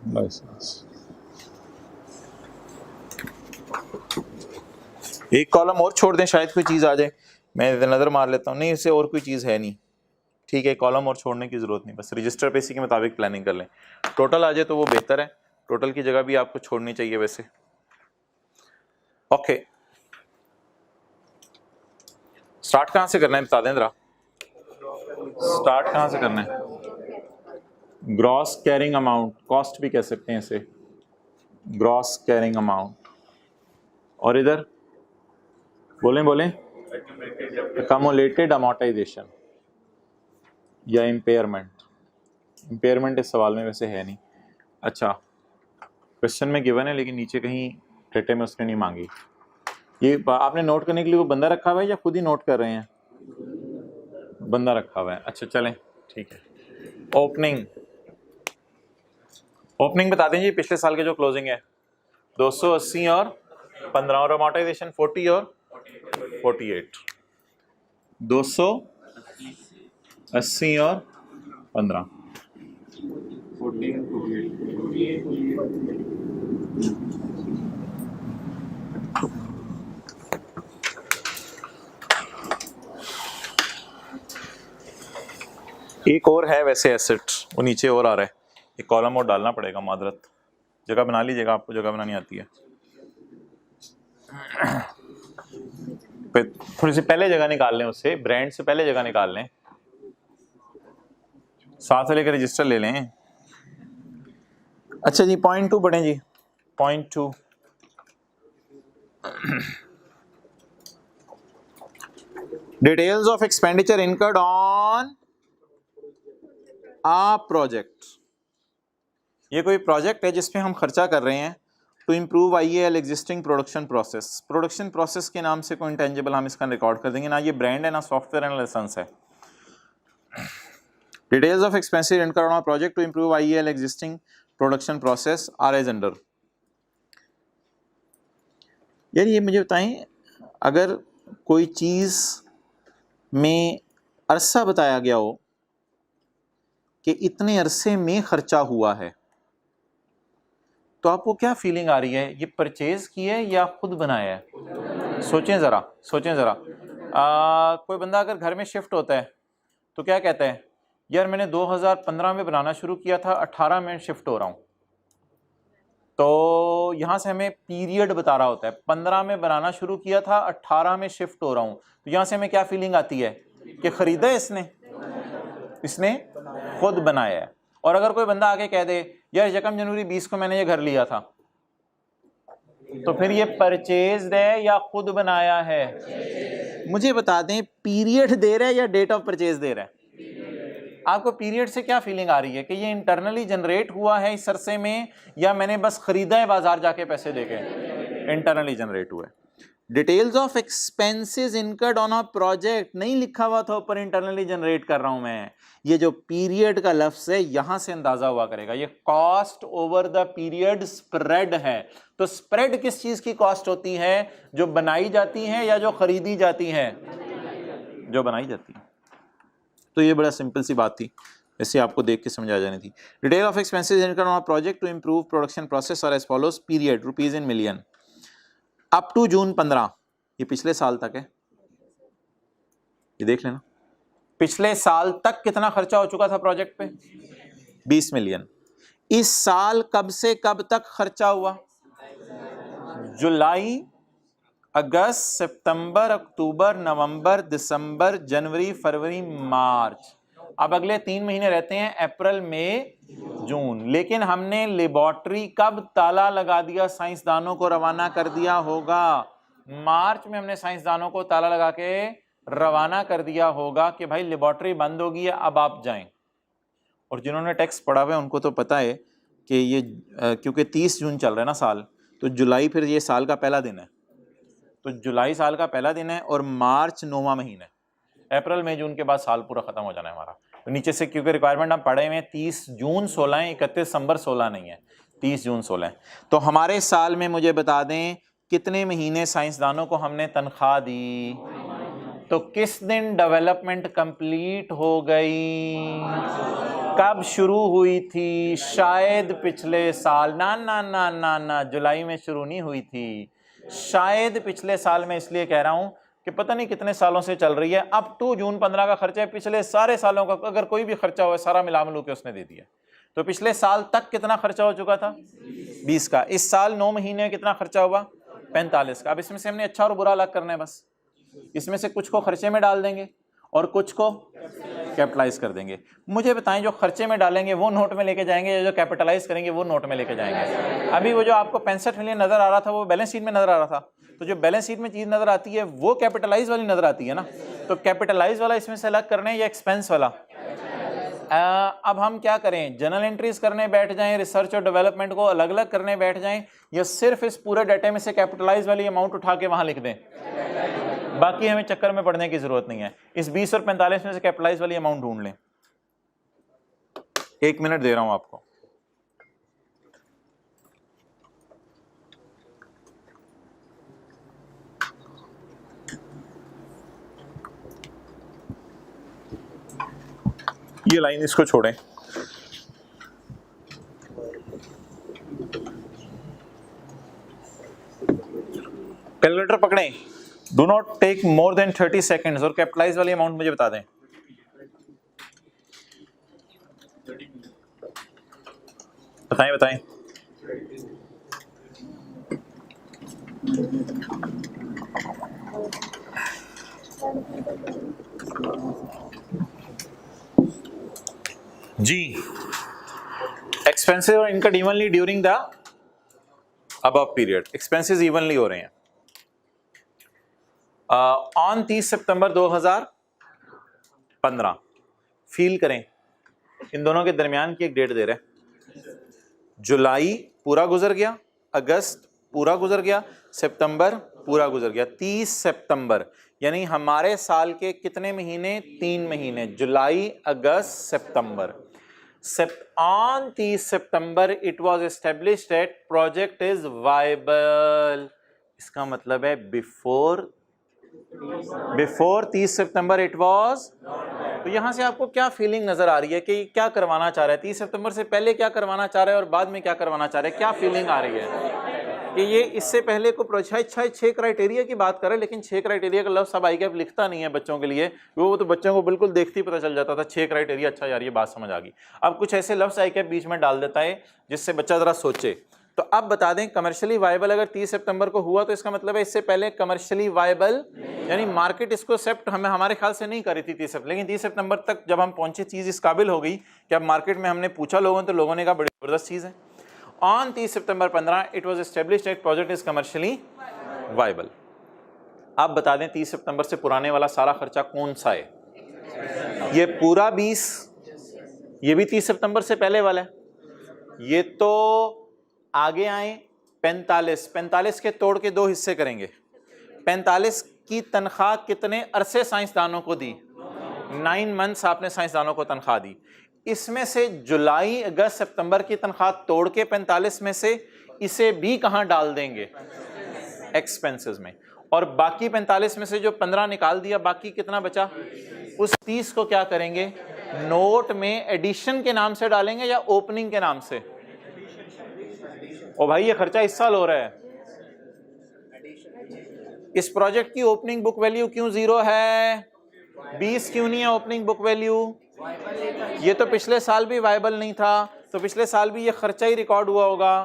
लाइसेंस। एक कॉलम और छोड़ दें, शायद कोई चीज आ जाए। मैं नजर मार लेता हूँ, नहीं इससे और कोई चीज है नहीं, ठीक है। कॉलम और छोड़ने की जरूरत नहीं, बस रजिस्टर पे इसी के मुताबिक प्लानिंग कर लें। टोटल आ जाए तो वो बेहतर है, टोटल की जगह भी आपको छोड़नी चाहिए वैसे। ओके, स्टार्ट कहां से करना है बता दें जरा, स्टार्ट कहां से करना है। ग्रॉस कैरिंग अमाउंट, कॉस्ट भी कह सकते हैं इसे, ग्रॉस कैरिंग अमाउंट। और इधर बोलें बोलें, अकोमोलेटेड अमोर्टाइजेशन या इम्पेयरमेंट। इम्पेयरमेंट इस सवाल में वैसे है नहीं। अच्छा, क्वेश्चन में गिवन है लेकिन नीचे कहीं डेटे में उसने नहीं मांगी। ये आपने नोट करने के लिए वो बंदा रखा हुआ है या खुद ही नोट कर रहे हैं, बंदा रखा हुआ है। अच्छा चलें, ठीक है। ओपनिंग, ओपनिंग बता दें जी, पिछले साल के जो क्लोजिंग है 280 और 15, और अमोर्टाइजेशन 40 और 48। 280 और 15। एक और है वैसे एसेट, वो नीचे और आ रहा है, एक कॉलम और डालना पड़ेगा, मादरत। जगह बना लीजिएगा, आपको जगह बनानी आती है। थोड़ी सी पहले जगह निकाल लें, उससे ब्रांड से पहले जगह निकाल लें, साथ लेकर रजिस्टर ले लें। अच्छा जी, पॉइंट 2 पढ़ें जी, point 2। Details of expenditure incurred on a project. ये कोई प्रोजेक्ट है जिसपे हम खर्चा कर रहे हैं to improve IAL existing production process. Production process के नाम से कोई इंटेंजिबल हम इसका रिकॉर्ड कर देंगे, ना ये ब्रांड है ना सॉफ्टवेयर है ना लाइसेंस है। Details of expensive incurred on project to improve IAL existing production process are as under. यार ये मुझे बताएं, अगर कोई चीज़ में अरसा बताया गया हो कि इतने अरसे में खर्चा हुआ है, तो आपको क्या फीलिंग आ रही है? ये परचेज की है या खुद बनाया है? सोचें ज़रा, सोचें ज़रा। कोई बंदा अगर घर में शिफ्ट होता है तो क्या कहता है, यार मैंने 2015 में बनाना शुरू किया था, 18 में शिफ्ट हो रहा हूँ। तो यहाँ से हमें पीरियड बता रहा होता है, 15 में बनाना शुरू किया था, 18 में शिफ्ट हो रहा हूँ। तो यहाँ से हमें क्या फीलिंग आती है कि खरीदा है इसने खुद बनाया है। और अगर कोई बंदा आके कह दे, यार 1 जनवरी 20 को मैंने ये घर लिया था, तो फिर ये परचेज है या खुद बनाया है? मुझे बता दें, पीरियड दे रहा है या डेट ऑफ परचेज दे रहा है? आपको पीरियड से क्या फीलिंग आ रही है कि ये इंटरनली जनरेट हुआ है इस अरसे में, या मैंने बस खरीदा है बाजार जाके पैसे देके? इंटरनली जनरेट हुआ है। Details of expenses incurred on a project नहीं लिखा हुआ था ऊपर, इंटरनली जनरेट कर रहा हूं मैं। ये जो पीरियड का लफ्ज है यहां से अंदाजा हुआ करेगा, ये cost over the period spread है। तो स्प्रेड किस चीज की कॉस्ट होती है? जो बनाई जाती है या जो खरीदी जाती है? जो बनाई जाती है। तो ये बड़ा सिंपल सी बात थी, इसे आपको देख के समझ आ जानी थी। Detail of expenses incurred on a project to improve production process are as follows. Period rupees in million up to June 15, ये पिछले साल तक है, ये देख लेना। पिछले साल तक कितना खर्चा हो चुका था प्रोजेक्ट पे? 20 मिलियन। इस साल कब से कब तक खर्चा हुआ? जुलाई, अगस्त, सितंबर, अक्टूबर, नवंबर, दिसंबर, जनवरी, फरवरी, मार्च। अब अगले 3 महीने रहते हैं, अप्रैल, मई, जून। लेकिन हमने लेबोरेटरी कब ताला लगा दिया, साइंसदानों को रवाना कर दिया होगा? मार्च में हमने साइंसदानों को ताला लगा के रवाना कर दिया होगा कि भाई लेबोरेटरी बंद होगी है, अब आप जाएं। और जिन्होंने टेक्स्ट पढ़ा हुआ है उनको तो पता है कि ये क्योंकि 30 जून चल रहा है ना साल, तो जुलाई फिर ये साल का पहला दिन है, तो जुलाई साल का पहला दिन है और मार्च 9वां महीना है। अप्रैल मई जून के बाद साल पूरा खत्म हो जाना है हमारा। तो नीचे से क्योंकि रिक्वायरमेंट हम पढ़े हुए 30 जून 16 है, 31 दिसंबर 16 नहीं है, 30 जून 16 है। तो हमारे साल में मुझे बता दें कितने महीने साइंसदानों को हमने तनख्वाह दी? तो किस दिन डेवलपमेंट कंप्लीट हो गई? कब शुरू हुई थी? शायद पिछले साल। ना ना ना ना ना, जुलाई में शुरू नहीं हुई थी, शायद पिछले साल में। इसलिए कह रहा हूं कि पता नहीं कितने सालों से चल रही है। अप टू जून 15 का खर्चा है, पिछले सारे सालों का अगर कोई भी खर्चा हुआ सारा मिला मिलू के उसने दे दिया। तो पिछले साल तक कितना खर्चा हो चुका था? 20 का। इस साल 9 महीने में कितना खर्चा हुआ? 45 का। अब इसमें से हमने अच्छा और बुरा अलग करना है बस। इसमें से कुछ को खर्चे में डाल देंगे और कुछ को कैपिटलाइज कर देंगे। मुझे बताएं, जो खर्चे में डालेंगे वो नोट में लेके जाएंगे या जो कैपिटलाइज करेंगे वो नोट में लेके जाएंगे? अभी वो जो आपको 65 मिलियन नजर आ रहा था वो बैलेंस शीट में नजर आ रहा था, तो जो बैलेंस शीट में चीज नजर आती है वो कैपिटलाइज वाली नजर आती है ना। तो कैपिटलाइज वाला इसमें से अलग करना है या एक्सपेंस वाला? अब हम क्या करें, जनरल एंट्रीज करने बैठ जाएं, रिसर्च और डेवलपमेंट को अलग अलग करने बैठ जाएं, या सिर्फ इस पूरे डाटा में से कैपिटलाइज वाली अमाउंट उठा के वहां लिख दें? बाकी हमें चक्कर में पड़ने की जरूरत नहीं है। इस 20 और 45 में से कैपिटलाइज वाली अमाउंट ढूंढ लें। 1 मिनट दे रहा हूं आपको। ये लाइन इसको छोड़ें। कैलकुलेटर पकड़ें, do not take more than 30 seconds और कैपिटलाइज वाली अमाउंट मुझे बता दें। बताएं बताएं। जी, एक्सपेंसेस और income evenly during the above period. Expenses evenly हो रहे हैं। ऑन 30 सितंबर 2015 फील करें, इन दोनों के दरमियान की एक डेट दे रहे हैं। जुलाई पूरा गुजर गया, अगस्त पूरा गुजर गया, सितंबर पूरा गुजर गया। 30 सितंबर यानी हमारे साल के कितने महीने? 3 महीने, जुलाई, अगस्त, सितंबर। On 30 September it was established that project is viable. इसका मतलब है बिफोर 30 सितंबर इट वाज। तो यहां से आपको क्या फीलिंग नजर आ रही है कि क्या करवाना चाह रहा है, 30 सितंबर से पहले क्या करवाना चाह रहा है और बाद में क्या करवाना चाह रहा है, क्या फीलिंग आ रही है कि ये इससे पहले को प्रोजेक्ट 6 क्राइटेरिया की बात कर रहे हैं, लेकिन 6 क्राइटेरिया का लफ्ज़ सब ICAP लिखता नहीं है बच्चों के लिए, वो तो बच्चों को बिल्कुल देखते ही पता चल जाता था 6 क्राइटेरिया। अच्छा यार ये बात समझ आ गई। अब कुछ ऐसे लफ्ज़ ICAP बीच में डाल देता है जिससे बच्चा ज़रा सोचे। तो अब बता दें कमर्शियली वायबल अगर 30 सितंबर को हुआ तो इसका मतलब है इससे पहले कमर्शियली वायबल यानी मार्केट इसको एक्सेप्ट हमारे ख्याल से नहीं करी थी 30 सितंबर, लेकिन 30 सितंबर तक जब हम पहुंचे चीज़ इस काबिल हो गई कि अब मार्केट में हमने पूछा लोगों तो लोगों ने कहा बड़ी ज़बरदस्त चीज़ है। On 30 September 15 it was established that project is commercially viable। आप बता दें 30 सितंबर से पुराने वाला सारा खर्चा कौन सा है, ये पूरा 20, ये भी 30 सितंबर से पहले वाला है, ये तो आगे आए 45 के तोड़ के 2 हिस्से करेंगे। 45 की तनख्वाह कितने अरसे साइंसदानों को दी, 9 मंथ्स आपने साइंसदानों को तनख्वाह दी। इसमें से जुलाई अगस्त सितंबर की तनख्वाह तोड़ के 45 में से इसे भी कहां डाल देंगे, एक्सपेंसेस में, और बाकी 45 में से जो 15 निकाल दिया बाकी कितना बचा, उस 30 को क्या करेंगे, नोट में एडिशन के नाम से डालेंगे या ओपनिंग के नाम से। ओ भाई ये खर्चा इस साल हो रहा है, इस प्रोजेक्ट की ओपनिंग बुक वैल्यू क्यों 0 है, 20 क्यों नहीं है ओपनिंग बुक वैल्यू, ये तो पिछले साल भी वायबल नहीं था, तो पिछले साल भी ये खर्चा ही रिकॉर्ड हुआ होगा।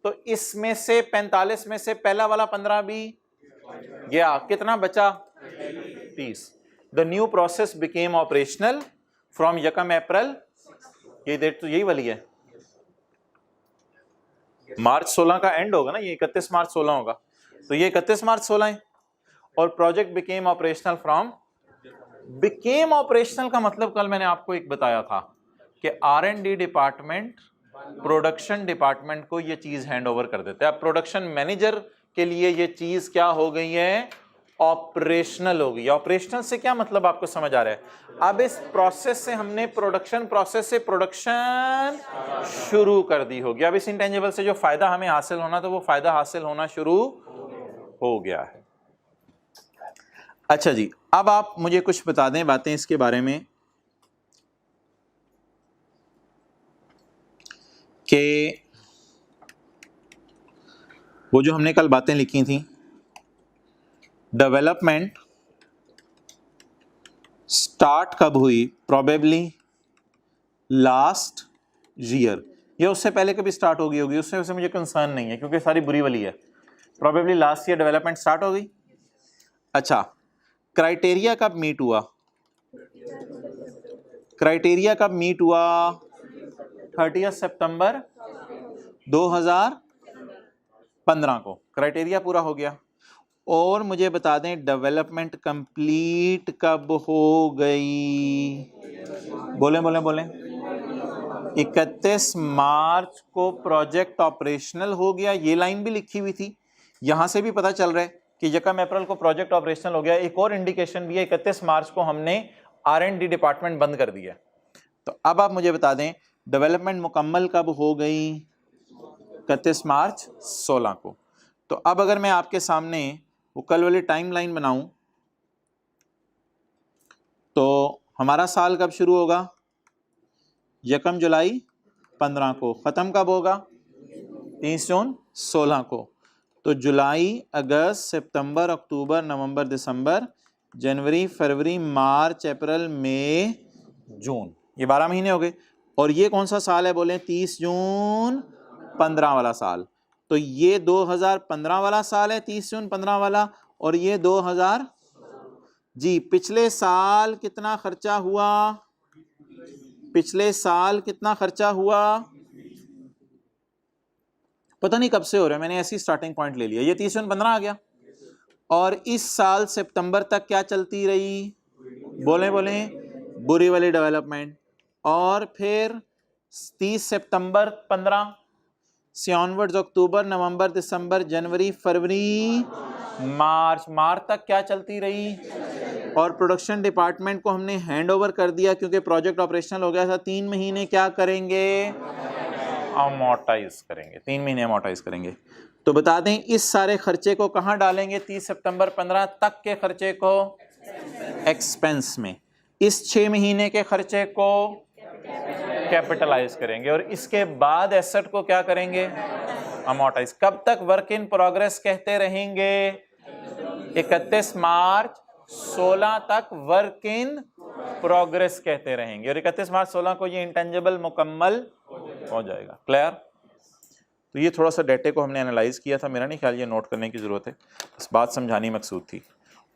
तो इसमें से 45 में से पहला वाला 15 भी गया, कितना बचा 30। The new process became operational from 1 अप्रैल, ये डेट तो यही वाली है, मार्च 16 का एंड होगा ना, ये 31 मार्च 16 होगा, तो ये 31 मार्च 16 है। और project became operational from, became operational का मतलब कल मैंने आपको एक बताया था कि R&D डिपार्टमेंट प्रोडक्शन डिपार्टमेंट को ये चीज हैंड ओवर कर देते हैं। अब प्रोडक्शन मैनेजर के लिए ये चीज क्या हो गई है, ऑपरेशनल हो गई। ऑपरेशनल से क्या मतलब आपको समझ आ रहा है, अब इस प्रोसेस से हमने प्रोडक्शन प्रोसेस से प्रोडक्शन शुरू कर दी होगी। अब इस इंटेंजिबल से जो फायदा हमें हासिल होना तो वो फायदा हासिल होना शुरू हो गया है। अच्छा जी, अब आप मुझे कुछ बता दें बातें इसके बारे में कि वो जो हमने कल बातें लिखी थी, डेवलपमेंट स्टार्ट कब हुई, प्रोबेबली लास्ट ईयर, या उससे पहले कभी स्टार्ट हो गई होगी, उससे मुझे कंसर्न नहीं है क्योंकि सारी बुरी वाली है। Probably last year development start हो गई। अच्छा, क्राइटेरिया कब मीट हुआ, क्राइटेरिया कब मीट हुआ, 30 सितंबर 2015 को क्राइटेरिया पूरा हो गया। और मुझे बता दें डेवलपमेंट कंप्लीट कब हो गई, बोलें बोलें बोलें, 31 मार्च को प्रोजेक्ट ऑपरेशनल हो गया। ये लाइन भी लिखी हुई थी, यहां से भी पता चल रहा है कि 1 अप्रैल को प्रोजेक्ट ऑपरेशनल हो गया। एक और इंडिकेशन भी है, 31 मार्च को हमने R&D डिपार्टमेंट बंद कर दिया। तो अब आप मुझे बता दें डेवलपमेंट मुकम्मल कब हो गई, 31 मार्च 16 को। तो अब अगर मैं आपके सामने वो कल वाली टाइमलाइन बनाऊं तो हमारा साल कब शुरू होगा, 1 जुलाई 15 को, ख़त्म कब होगा 30 जून 16 को। तो जुलाई अगस्त सितंबर अक्टूबर नवंबर दिसंबर जनवरी फरवरी मार्च अप्रैल मई जून, ये 12 महीने हो गए। और ये कौन सा साल है बोलें, 30 जून 15 वाला साल। तो ये 2015 वाला साल है, 30 जून 15 वाला, और ये 2000 जी। पिछले साल कितना खर्चा हुआ, पिछले साल कितना खर्चा हुआ पता नहीं कब से हो रहा है, मैंने ऐसी स्टार्टिंग पॉइंट ले लिया, ये 30 जून 15 आ गया। और इस साल सितंबर तक क्या चलती रही, बोलें बोलें, बुरी वाली डेवलपमेंट। और फिर 30 सितंबर 15 से ऑनवर्ड्स अक्टूबर नवंबर दिसंबर जनवरी फरवरी मार्च, मार्च तक क्या चलती रही, और प्रोडक्शन डिपार्टमेंट को हमने हैंड ओवर कर दिया क्योंकि प्रोजेक्ट ऑपरेशनल हो गया था। 3 महीने क्या करेंगे? अमोर्टाइज करेंगे। 3 महीने अमोर्टाइज करेंगे। तो बता दें इस सारे खर्चे को कहाँ डालेंगे? 30 सितंबर 15 तक के खर्चे को एक्सपेंस में, इस 6 महीने के खर्चे को कैपिटलाइज करेंगे और इसके बाद एसेट को क्या करेंगे? अमोर्टाइज। कब तक वर्क इन प्रोग्रेस कहते रहेंगे? 31 मार्च 16 तक वर्क इन प्रोग्रेस कहते रहेंगे और 31 मार्च 16 को ये इंटेंजिबल मुकम्मल हो जाएगा। क्लियर? तो ये थोड़ा सा डेटे को हमने एनालाइज किया था, मेरा नहीं ख्याल ये नोट करने की जरूरत है, इस बात समझानी मकसूद थी।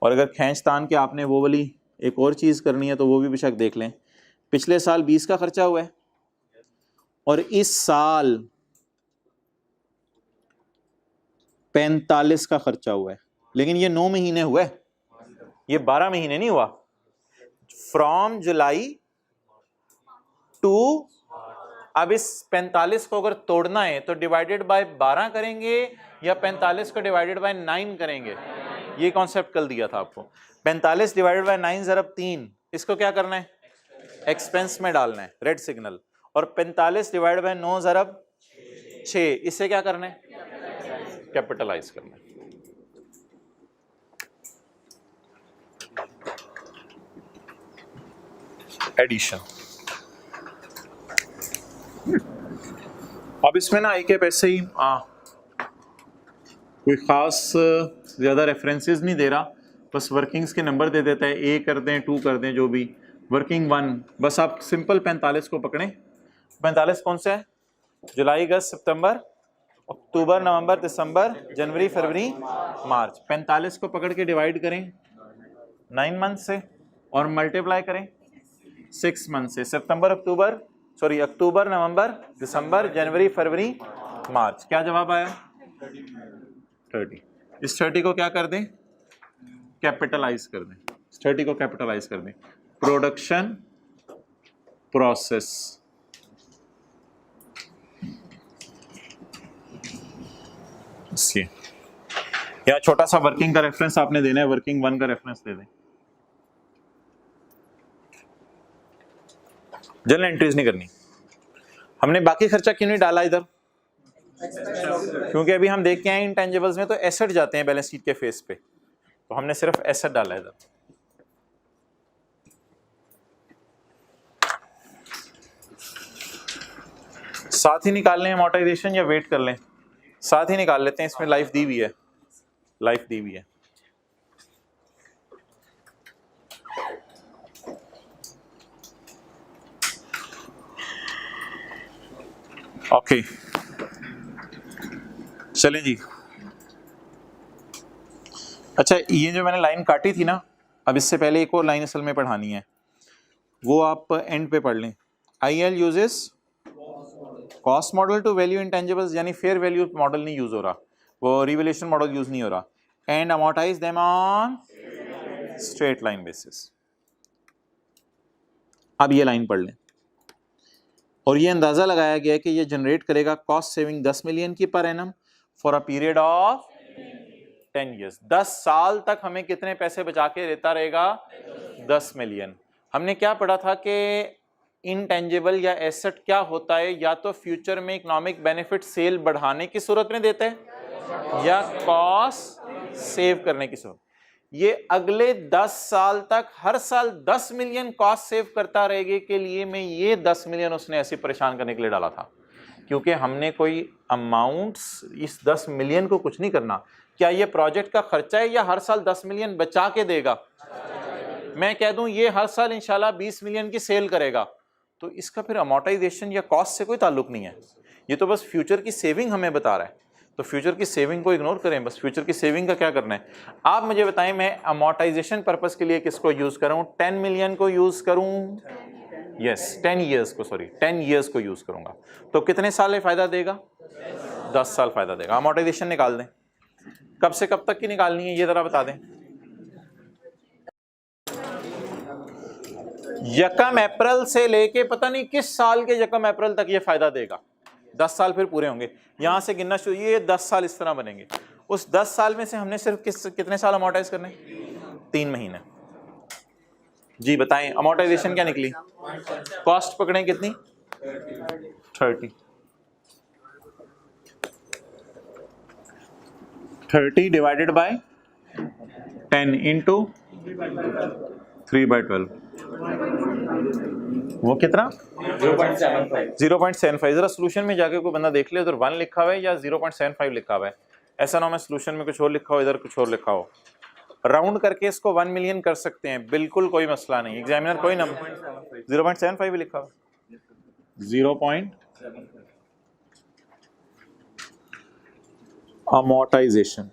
और अगर खींच तान के आपने वो वाली एक और चीज़ करनी है तो वो भी बेशक देख लें। पिछले साल 20 का खर्चा हुआ है और इस साल 45 का खर्चा हुआ है, लेकिन ये 9 महीने हुए, ये 12 महीने नहीं हुआ। फ्रॉम जुलाई टू, अब इस 45 को अगर तोड़ना है तो डिवाइडेड बाय 12 करेंगे या 45 को डिवाइडेड बाय 9 करेंगे? ये कॉन्सेप्ट कल दिया था आपको। 45 डिवाइडेड बाय 9 ज़रब 3, इसको क्या करना है? एक्सपेंस में डालना है, रेड सिग्नल। और 45 डिवाइड बाय 9 ज़रब 6, इससे क्या करना है? कैपिटलाइज करना है। एडिशन। अब इसमें ना आई के पैसे ही कोई खास ज्यादा रेफरेंसेस नहीं दे रहा, बस वर्किंग्स के नंबर दे देता है, ए कर दें 2 कर दें, जो भी। वर्किंग 1 बस आप सिंपल 45 को पकड़ें। 45 कौन सा है? जुलाई, अगस्त, सितंबर, अक्टूबर, नवंबर, दिसंबर, जनवरी, फरवरी, मार्च। 45 को पकड़ के डिवाइड करें 9 मंथ से और मल्टीप्लाई करें 6 मंथ से। अक्टूबर, नवंबर, दिसंबर, जनवरी, फरवरी, मार्च। क्या जवाब आया? 30। इस 30 को क्या कर दें? कैपिटलाइज कर दें। 30 को कैपिटलाइज कर दें। प्रोडक्शन प्रोसेस, यहाँ छोटा सा वर्किंग का रेफरेंस आपने देना है, वर्किंग 1 का रेफरेंस दे दें। जनरल एंट्रीज नहीं करनी हमने। बाकी खर्चा क्यों नहीं डाला इधर? क्योंकि अभी हम देख के आए इंटेंजिबल्स में तो एसेट जाते हैं बैलेंस शीट के फेस पे, तो हमने सिर्फ एसेट डाला इधर। साथ ही निकाल लें अमोर्टाइजेशन या वेट कर लें? साथ ही निकाल लेते हैं, इसमें लाइफ दी हुई है, लाइफ दी हुई है। ओके चलें जी। अच्छा, ये जो मैंने लाइन काटी थी ना, अब इससे पहले एक और लाइन असल में पढ़ानी है, वो आप एंड पे पढ़ लें। IL uses cost model to value intangibles, यानी फेयर वैल्यू मॉडल नहीं यूज हो रहा, वो रिवैल्यूएशन मॉडल यूज नहीं हो रहा। And amortise them on straight line basis. अब ये लाइन पढ़ लें और ये अंदाजा लगाया गया है कि ये जनरेट करेगा कॉस्ट सेविंग 10 मिलियन की per annum for a period of 10 years. 10 साल तक हमें कितने पैसे बचा के देता रहेगा? 10 मिलियन। हमने क्या पढ़ा था कि इनटेंजिबल या एसेट क्या होता है? या तो फ्यूचर में इकोनॉमिक बेनिफिट सेल बढ़ाने की सूरत में देता है या कॉस्ट सेव करने की सूरत। ये अगले 10 साल तक हर साल 10 मिलियन कॉस्ट सेव करता रहेगा के लिए मैं ये 10 मिलियन उसने ऐसे परेशान करने के लिए डाला था, क्योंकि हमने कोई अमाउंट्स इस 10 मिलियन को कुछ नहीं करना। क्या ये प्रोजेक्ट का खर्चा है या हर साल 10 मिलियन बचा के देगा? मैं कह दूं ये हर साल इंशाल्लाह 20 मिलियन की सेल करेगा, तो इसका फिर अमोर्टाइजेशन या कॉस्ट से कोई ताल्लुक नहीं है, ये तो बस फ्यूचर की सेविंग हमें बता रहा है। तो फ्यूचर की सेविंग को इग्नोर करें, बस फ्यूचर की सेविंग का क्या करना है आप मुझे बताएं। मैं अमोर्टाइजेशन पर्पस के लिए किसको यूज करूं? 10 मिलियन को यूज करूं? यस, 10 ईयर्स को, सॉरी 10 ईयर्स को यूज करूंगा। तो कितने साल में फायदा देगा? 10 साल फायदा देगा। अमोर्टाइजेशन निकाल दें, कब से कब तक की निकालनी है ये जरा बता दें। 1 अप्रैल से लेके पता नहीं किस साल के 1 अप्रैल तक ये फायदा देगा। 10 साल फिर पूरे होंगे, यहां से गिनना शुरू, ये 10 साल इस तरह बनेंगे। उस 10 साल में से हमने सिर्फ कितने साल अमोर्टाइज करने? 3 महीने। जी बताएं, अमोर्टाइजेशन क्या निकली? कॉस्ट पकड़ें कितनी? 30 डिवाइडेड बाय 10 इंटू 3/12, वो कितना? 0.75। जरा सोल्यूशन में जाके कोई बंदा देख ले उधर 1 लिखा हुआ है या 0.75 लिखा हुआ है। ऐसा ना हो मैं सोल्यूशन में कुछ और लिखा हो, इधर कुछ और लिखा हो। राउंड करके इसको 1 मिलियन कर सकते हैं, बिल्कुल कोई मसला नहीं। एग्जामिनर कोई नंबर 0.75 भी लिखा हुआ, 0. अमोर्टाइजेशन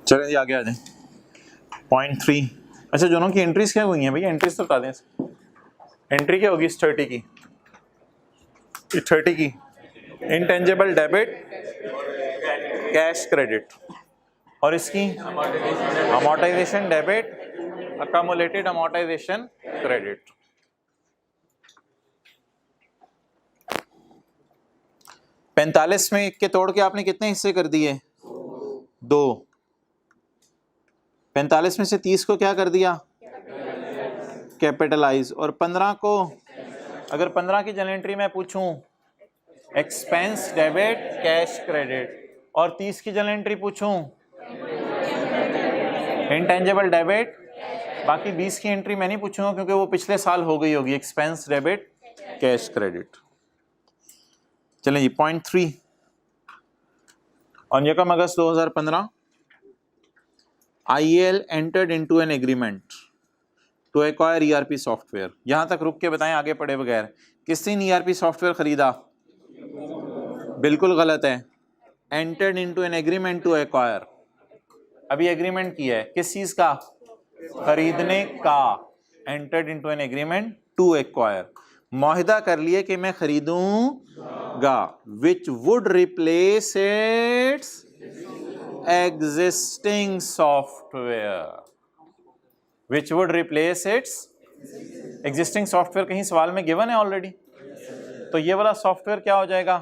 चलें जी आगे आ जाए। 0.3। अच्छा दोनों की एंट्रीज क्या हुई हैं भैया? एंट्रीज तो बता दें। एंट्री क्या होगी इस 30 की? 30 की इंटेंजिबल डेबिट कैश क्रेडिट, और इसकी अमोर्टाइजेशन डेबिट अकमुलेटेड अमोर्टाइजेशन क्रेडिट। पैंतालीस में के तोड़ के आपने कितने हिस्से कर दिए? 2। 45 में से 30 को क्या कर दिया? कैपिटलाइज। और 15 को, अगर 15 की जनरल एंट्री में पूछूं एक्सपेंस डेबिट कैश क्रेडिट, और 30 की जनरल एंट्री पूछूं इंटेंजिबल डेबिट, बाकी 20 की एंट्री मैं नहीं पूछूंगा क्योंकि वो पिछले साल हो गई होगी, एक्सपेंस डेबिट कैश क्रेडिट। चलें जी 0.3। ऑन यकम अगस्त 2015 IEL entered into an agreement to acquire ERP software. यहां तक रुक के बताएं, आगे पढ़े बगैर। किस दिन ERP सॉफ्टवेयर खरीदा? बिल्कुल गलत है। entered into an agreement to acquire, अभी एग्रीमेंट किया है किस चीज का? खरीदने का। entered into an agreement to acquire, मुआहिदा कर लिए कि मैं खरीदूंगा, which would replace its existing software, which would replace its existing software। कहीं सवाल में गिवन है ऑलरेडी, तो ये वाला सॉफ्टवेयर क्या हो जाएगा?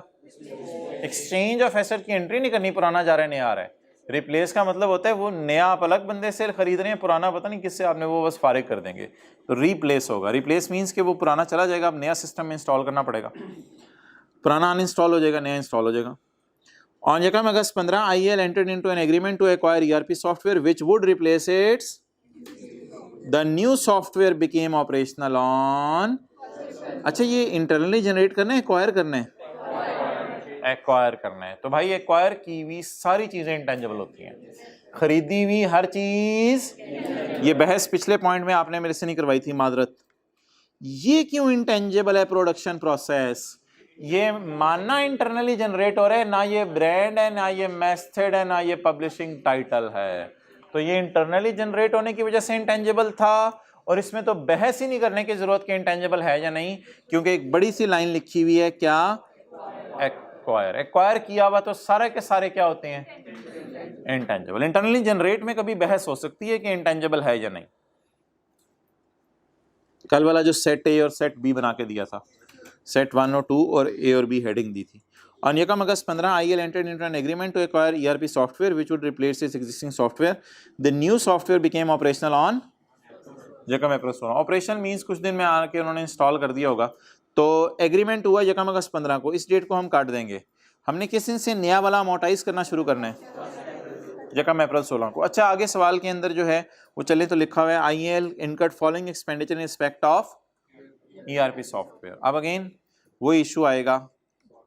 एक्सचेंज ऑफ एसेट की एंट्री नहीं करनी, पुराना जा रहा है नया आ रहा है। रिप्लेस का मतलब होता है वो नया आप अलग बंदे से खरीद रहे हैं, पुराना पता नहीं किससे आपने वो बस फारिग कर देंगे, तो रिप्लेस होगा। रिप्लेस मीन्स कि वो पुराना चला जाएगा, अब नया सिस्टम में इंस्टॉल करना पड़ेगा, पुराना अनइंस्टॉल हो जाएगा, नया इंस्टॉल हो जाएगा। On Yakam August 15, IEL entered into an agreement to acquire ERP software which would replace its. The new software became operational on. अच्छा ये इंटरनली जनरेट करना है, एक्वायर करना है? एक्वायर करना है। तो भाई एक्वायर की हुई सारी चीजें इंटेंजिबल होती हैं, खरीदी हुई हर चीज। ये बहस पिछले पॉइंट में आपने मेरे से नहीं करवाई थी, मादरत। ये क्यों इंटेंजिबल है? प्रोडक्शन प्रोसेस ये मानना इंटरनली जनरेट हो रहा है, ना ये ब्रांड है, ना ये मेथड है, ना ये पब्लिशिंग टाइटल है, तो ये इंटरनली जनरेट होने की वजह से इंटेंजिबल था। और इसमें तो बहस ही नहीं करने की जरूरत कि इंटेंजिबल है या नहीं, क्योंकि एक बड़ी सी लाइन लिखी हुई है क्या? एक्वायर। एक्वायर किया हुआ तो सारे के सारे क्या होते हैं? इंटेंजिबल। इंटरनली जनरेट में कभी बहस हो सकती है कि इंटेंजिबल है या नहीं। कल वाला जो सेट ए और सेट बी बना के दिया था, सेट 1 और 2 और ए और बी हेडिंग दी थी। On Yakam August 15, IEL entered into an agreement to acquire ERP software which would replace its existing software. The new software became operational on Yakam April 16। Operation means कुछ दिन में आके उन्होंने install कर दिया होगा। तो एग्रीमेंट हुआ यकम अगस्त 15 को, इस डेट को हम काट देंगे। हमने किस दिन से नया वाला अमोर्टाइज करना शुरू करना है? यकम अप्रैल 16 को। अच्छा आगे सवाल के अंदर जो है वो चले तो लिखा हुआ है IEL incurred following expenditure in respect of ERP software. अब अगेन वो इशू आएगा,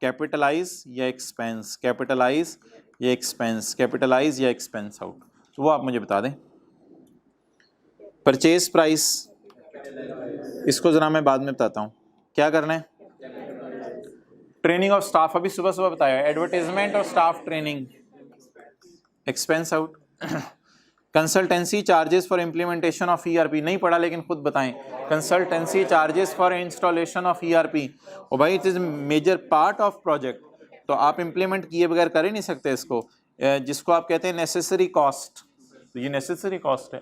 कैपिटलाइज या एक्सपेंस, कैपिटलाइज या एक्सपेंस, कैपिटलाइज या एक्सपेंस आउट, तो वो आप मुझे बता दें। परचेज प्राइस, इसको जरा मैं बाद में बताता हूँ क्या करना है। ट्रेनिंग ऑफ स्टाफ अभी सुबह सुबह बताया, एडवर्टाइजमेंट और staff training, expense out. Consultancy charges for implementation of ERP, नहीं पढ़ा लेकिन खुद बताएं। Consultancy charges for installation of ERP, ओ भाई it is major part of project, तो आप इम्प्लीमेंट किए बगैर कर ही नहीं सकते इसको, जिसको आप कहते हैं नेसेसरी कॉस्ट, तो ये नेसेसरी कॉस्ट है।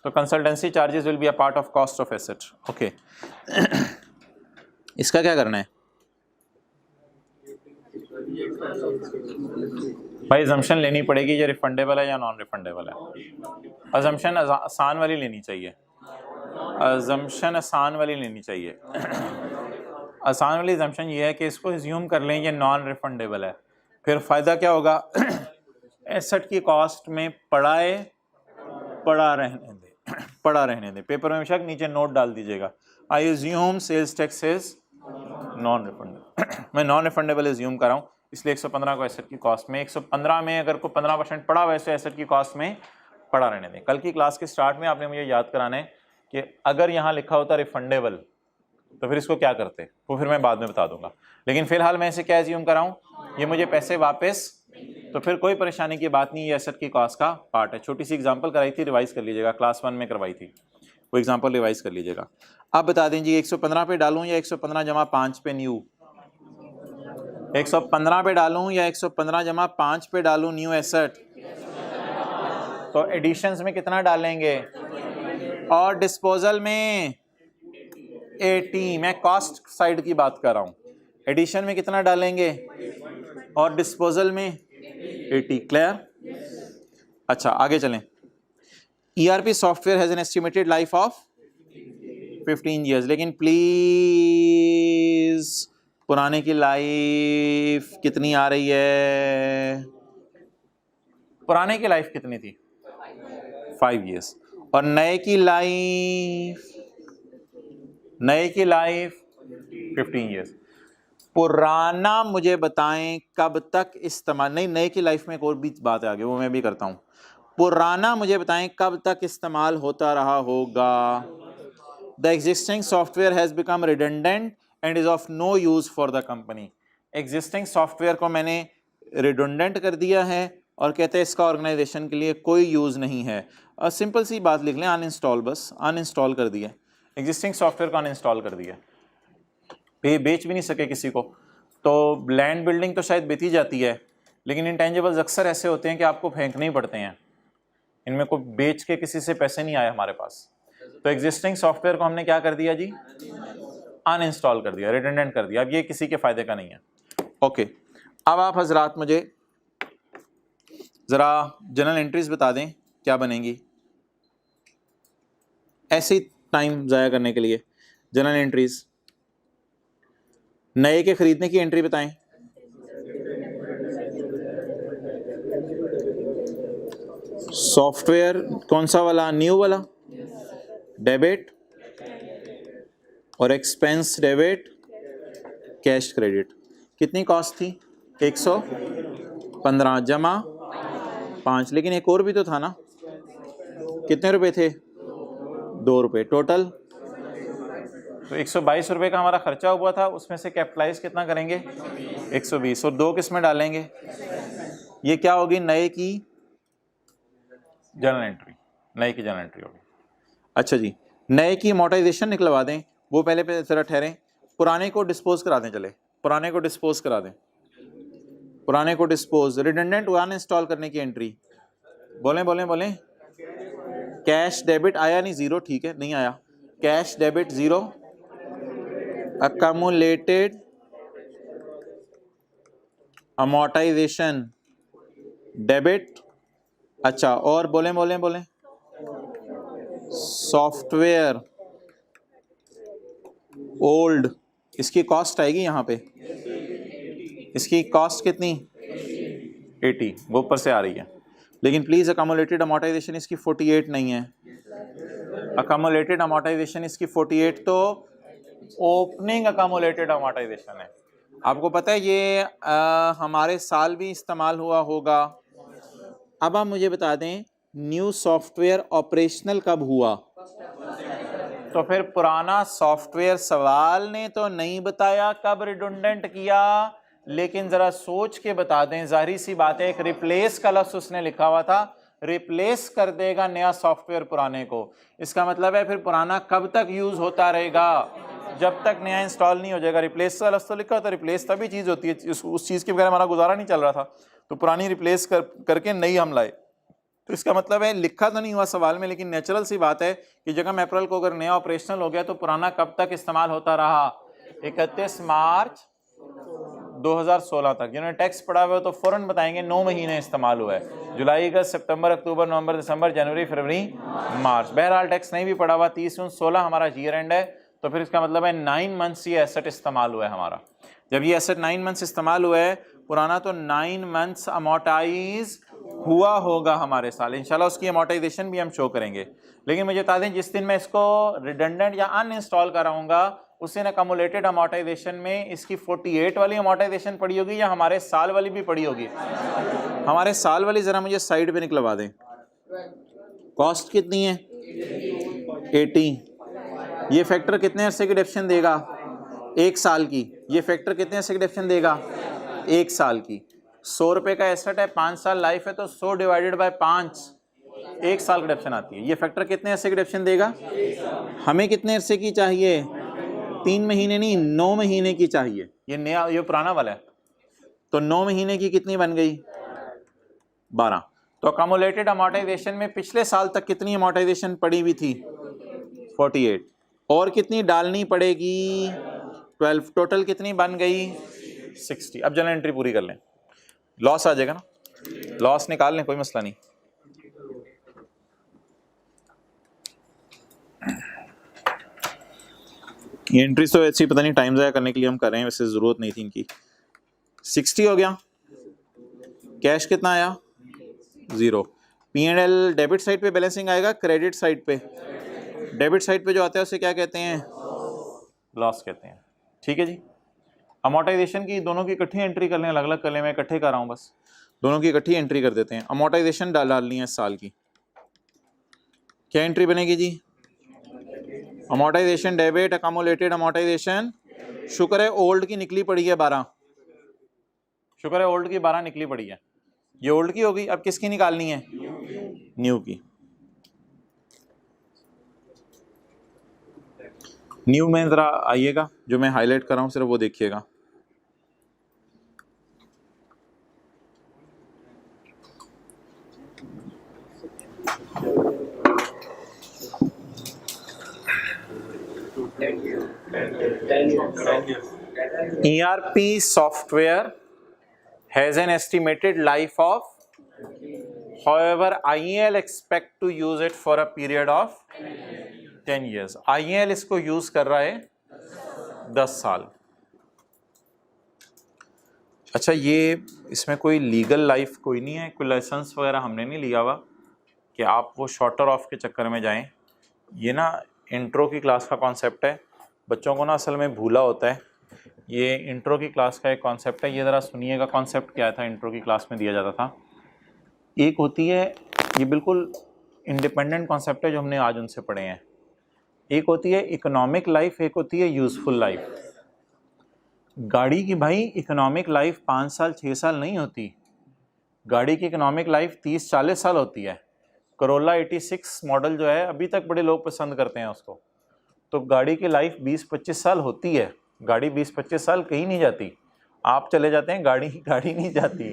तो consultancy charges will be a part of cost of asset. Okay, इसका क्या करना है भाई? अजम्पशन लेनी पड़ेगी, ये रिफंडेबल है या नॉन रिफंडेबल है। अजम्पशन आसान वाली लेनी चाहिए, अजम्पशन आसान वाली लेनी चाहिए। आसान वाली अजम्पशन ये है कि इसको एज्यूम कर लें ये नॉन रिफंडेबल है, फिर फ़ायदा क्या होगा? एसेट की कॉस्ट में पड़ा रहने दें, पड़ा रहने दें। पेपर में बेशक नीचे नोट डाल दीजिएगा, I assume sales tax is non refundable. मैं नॉन रिफंडेबल एज्यूम कर रहा हूँ, इसलिए 115 को एसेट की कॉस्ट में, 115 में अगर को 15% पड़ा वैसे एसेट की कॉस्ट में पड़ा रहने दें। कल की क्लास के स्टार्ट में आपने मुझे याद कराना है कि अगर यहाँ लिखा होता रिफंडेबल तो फिर इसको क्या करते, वो फिर मैं बाद में बता दूंगा, लेकिन फिलहाल मैं इसे क्या एज्यूम कर रहा हूँ, ये मुझे पैसे वापस, तो फिर कोई परेशानी की बात नहीं, ये एसेट की कॉस्ट का पार्ट है। छोटी सी एग्जांपल कराई थी, रिवाइज कर लीजिएगा, क्लास 1 में करवाई थी, वो एग्जांपल रिवाइज कर लीजिएगा। अब बता दें जी 115 पे डालूं या 115 जमा 5 पे न्यू, 115 पे डालूं या 115 जमा 5 पे डालूं न्यू एसेट, तो एडिशंस में कितना डालेंगे और डिस्पोजल में 80, मैं कॉस्ट साइड की बात कर रहा हूं, एडिशन में कितना डालेंगे और डिस्पोजल में 80। क्लियर? अच्छा आगे चलें। ERP software has an estimated life of 15 years, लेकिन प्लीज पुराने की लाइफ कितनी आ रही है? पुराने की लाइफ कितनी थी? 5 years, और नए की लाइफ 15 years। पुराना मुझे बताएं कब तक इस्तेमाल, नहीं नए की लाइफ में एक और भी बात है आगे, वो मैं भी करता हूं। पुराना मुझे बताएं कब तक इस्तेमाल होता रहा होगा? The existing software has become redundant and is of no use for the company. Existing software को मैंने redundant कर दिया है और कहते हैं इसका ऑर्गेनाइजेशन के लिए कोई यूज़ नहीं है। सिंपल सी बात लिख लें, अनइंस्टॉल, बस अनइंस्टॉल कर दिया, एग्जिस्टिंग सॉफ्टवेयर को अनइंस्टॉल कर दिया, बेच भी नहीं सके किसी को। तो लैंड बिल्डिंग तो शायद बेची जाती है, लेकिन इंटेंजिबल्स अक्सर ऐसे होते हैं कि आपको फेंकने ही पड़ते हैं, इनमें को बेच के किसी से पैसे नहीं आए हमारे पास। तो एग्जिस्टिंग सॉफ्टवेयर को हमने क्या कर दिया जी? अनइंस्टॉल कर दिया, रिडंडेंट कर दिया। अब ये किसी के फायदे का नहीं है। ओके, अब आप हजरात मुझे जरा जनरल एंट्रीज बता दें क्या बनेंगी, ऐसे ही टाइम जाया करने के लिए। जनरल एंट्रीज, नए के खरीदने की एंट्री बताएं। सॉफ्टवेयर कौन सा वाला? न्यू वाला, डेबिट और एक्सपेंस डेबिट, कैश क्रेडिट। कितनी कॉस्ट थी? 115 जमा 5, लेकिन एक और भी तो था ना, कितने रुपए थे? 2 रुपये टोटल। तो 122 रुपये का हमारा खर्चा हुआ था, उसमें से कैपिटलाइज कितना करेंगे? 120, और 2 किस में डालेंगे? ये क्या होगी? नए की जनरल एंट्री, नए की जनरल एंट्री होगी। अच्छा जी, नए की अमोर्टाइजेशन निकलवा दें, वो पहले पे जरा ठहरें, पुराने को डिस्पोज करा दें, चले पुराने को डिस्पोज करा दें, पुराने को डिस्पोज। रिडंडेंट वन इंस्टॉल करने की एंट्री, बोलें बोलें बोलें। कैश डेबिट आया नहीं? 0, ठीक है, नहीं आया। Cash debit 0, accumulated amortisation debit. अच्छा, और बोलें बोलें बोलें। सॉफ्टवेयर ओल्ड, इसकी कॉस्ट आएगी यहाँ पे, इसकी कॉस्ट कितनी? 80, वो ऊपर से आ रही है, लेकिन प्लीज अकमुलेटेड अमोर्टाइजेशन इसकी 48 नहीं है। अकमुलेटेड अमोर्टाइजेशन इसकी 48 तो ओपनिंग अकमुलेटेड अमोर्टाइजेशन है। आपको पता है ये हमारे साल भी इस्तेमाल हुआ होगा। अब आप मुझे बता दें न्यू सॉफ्टवेयर ऑपरेशनल कब हुआ? तो फिर पुराना सॉफ्टवेयर सवाल ने तो नहीं बताया कब रिडंडेंट किया, लेकिन जरा सोच के बता दें, जाहिर सी बात है एक रिप्लेस का लफ्ज़ उसने लिखा हुआ था, रिप्लेस कर देगा नया सॉफ्टवेयर पुराने को। इसका मतलब है फिर पुराना कब तक यूज होता रहेगा, जब तक नया इंस्टॉल नहीं हो जाएगा। रिप्लेस का लफ्ज़ तो लिखा होता है, रिप्लेस तभी चीज़ होती है, उस चीज़ के बगैर हमारा गुजारा नहीं चल रहा था, तो पुरानी रिप्लेस करके नई हम लाए। तो इसका मतलब है लिखा तो नहीं हुआ सवाल में, लेकिन नेचुरल सी बात है कि जगह में अप्रैल को अगर नया ऑपरेशनल हो गया तो पुराना कब तक इस्तेमाल होता रहा, 31 मार्च 2016 तक। जिन्होंने टैक्स पढ़ा हुआ है तो फौरन बताएंगे 9 महीने इस्तेमाल हुआ है, जुलाई, अगस्त, सितंबर, अक्टूबर, नवंबर, दिसंबर, जनवरी, फरवरी, मार्च। बहरहाल टैक्स नहीं भी पढ़ा हुआ, 30/16 हमारा ईयर एंड है, तो फिर इसका मतलब है 9 मंथ्स ये एसेट इस्तेमाल हुआ है हमारा। जब ये एसेट 9 मंथ्स इस्तेमाल हुआ है पुराना, तो 9 मंथ्स अमोर्टाइज हुआ होगा हमारे साल। इंशाल्लाह उसकी अमोर्टाइजेशन भी हम शो करेंगे। लेकिन मुझे बता दें, जिस दिन मैं इसको रिडंडेंट या अनइंस्टॉल कराऊंगा उस दिन अकमुलेटेड अमोर्टाइजेशन में इसकी 48 वाली अमोर्टाइजेशन पड़ी होगी या हमारे साल वाली भी पड़ी होगी। हमारे साल वाली जरा मुझे साइड पे निकलवा दें। कॉस्ट कितनी है 80। ये फैक्टर कितने अरसे की डिडक्शन देगा, 1 साल की। ये फैक्टर कितने अरसे की डिडक्शन देगा, 1 साल की। 100 रुपए का एसेट है, 5 साल लाइफ है, तो 100 डिवाइडेड बाय 5 1 साल की डिडक्शन आती है। ये फैक्टर कितने अरसे की डिडक्शन देगा, हमें कितने अरसे की चाहिए, 3 महीने नहीं 9 महीने की चाहिए। ये नया, ये पुराना वाला है, तो 9 महीने की कितनी बन गई, 12। तो अकमुलेटेड अमोर्टाइजेशन में पिछले साल तक कितनी अमोर्टाइजेशन पड़ी हुई थी, 48, और कितनी डालनी पड़ेगी, 12। टोटल कितनी बन गई, 60। अब जनरल एंट्री पूरी कर लें, लॉस आ जाएगा ना, लॉस निकाल लें, कोई मसला नहीं। ये एंट्रीज तो ऐसी पता नहीं टाइम ज़ाया करने के लिए हम कर रहे हैं, वैसे ज़रूरत नहीं थी इनकी। 60 हो गया। कैश कितना आया, 0। P&L डेबिट साइड पे बैलेंसिंग आएगा, क्रेडिट साइड पे, डेबिट साइड पे जो आता है उसे क्या कहते हैं, लॉस कहते हैं। ठीक है जी। अमोर्टाइजेशन की दोनों की इकट्ठी एंट्री कर लें, अलग अलग कर लें, मैं इकट्ठे कर रहा हूँ बस, दोनों की इकट्ठी एंट्री कर देते हैं। अमोर्टाइजेशन डालनी है साल की, क्या एंट्री बनेगी जी, अमोर्टाइजेशन डेबिट, अकमुलेटेड अमोर्टाइजेशन। शुक्र है ओल्ड की निकली पड़ी है 12, शुक्र है ओल्ड की 12 निकली पड़ी है, ये ओल्ड की हो गई। अब किसकी निकालनी है, न्यू की। न्यू में जरा आइएगा, जो मैं हाईलाइट कर रहा हूं सिर्फ वो देखिएगा। ERP software has an estimated life of, however IEL expect to use it for a period of 10 years। IEL इसको यूज कर रहा है 10 साल। अच्छा, ये इसमें कोई लीगल लाइफ कोई नहीं है, कोई लाइसेंस वगैरह हमने नहीं लिया हुआ कि आप वो शॉर्टर ऑफ के चक्कर में जाएं। ये ना इंट्रो की क्लास का कॉन्सेप्ट है, बच्चों को ना असल में भूला होता है। ये इंट्रो की क्लास का एक कॉन्सेप्ट है, ये ज़रा सुनिएगा। कॉन्सेप्ट क्या था इंट्रो की क्लास में दिया जाता था। एक होती है, ये बिल्कुल इंडिपेंडेंट कॉन्सेप्ट है जो हमने आज उनसे पढ़े हैं। एक होती है इकोनॉमिक लाइफ, एक होती है यूज़फुल लाइफ। गाड़ी की भाई इकोनॉमिक लाइफ 5 साल 6 साल नहीं होती, गाड़ी की इकोनॉमिक लाइफ 30-40 साल होती है। करोला 86 मॉडल जो है अभी तक बड़े लोग पसंद करते हैं उसको। तो गाड़ी की लाइफ 20-25 साल होती है। गाड़ी 20-25 साल कहीं नहीं जाती, आप चले जाते हैं, गाड़ी नहीं जाती।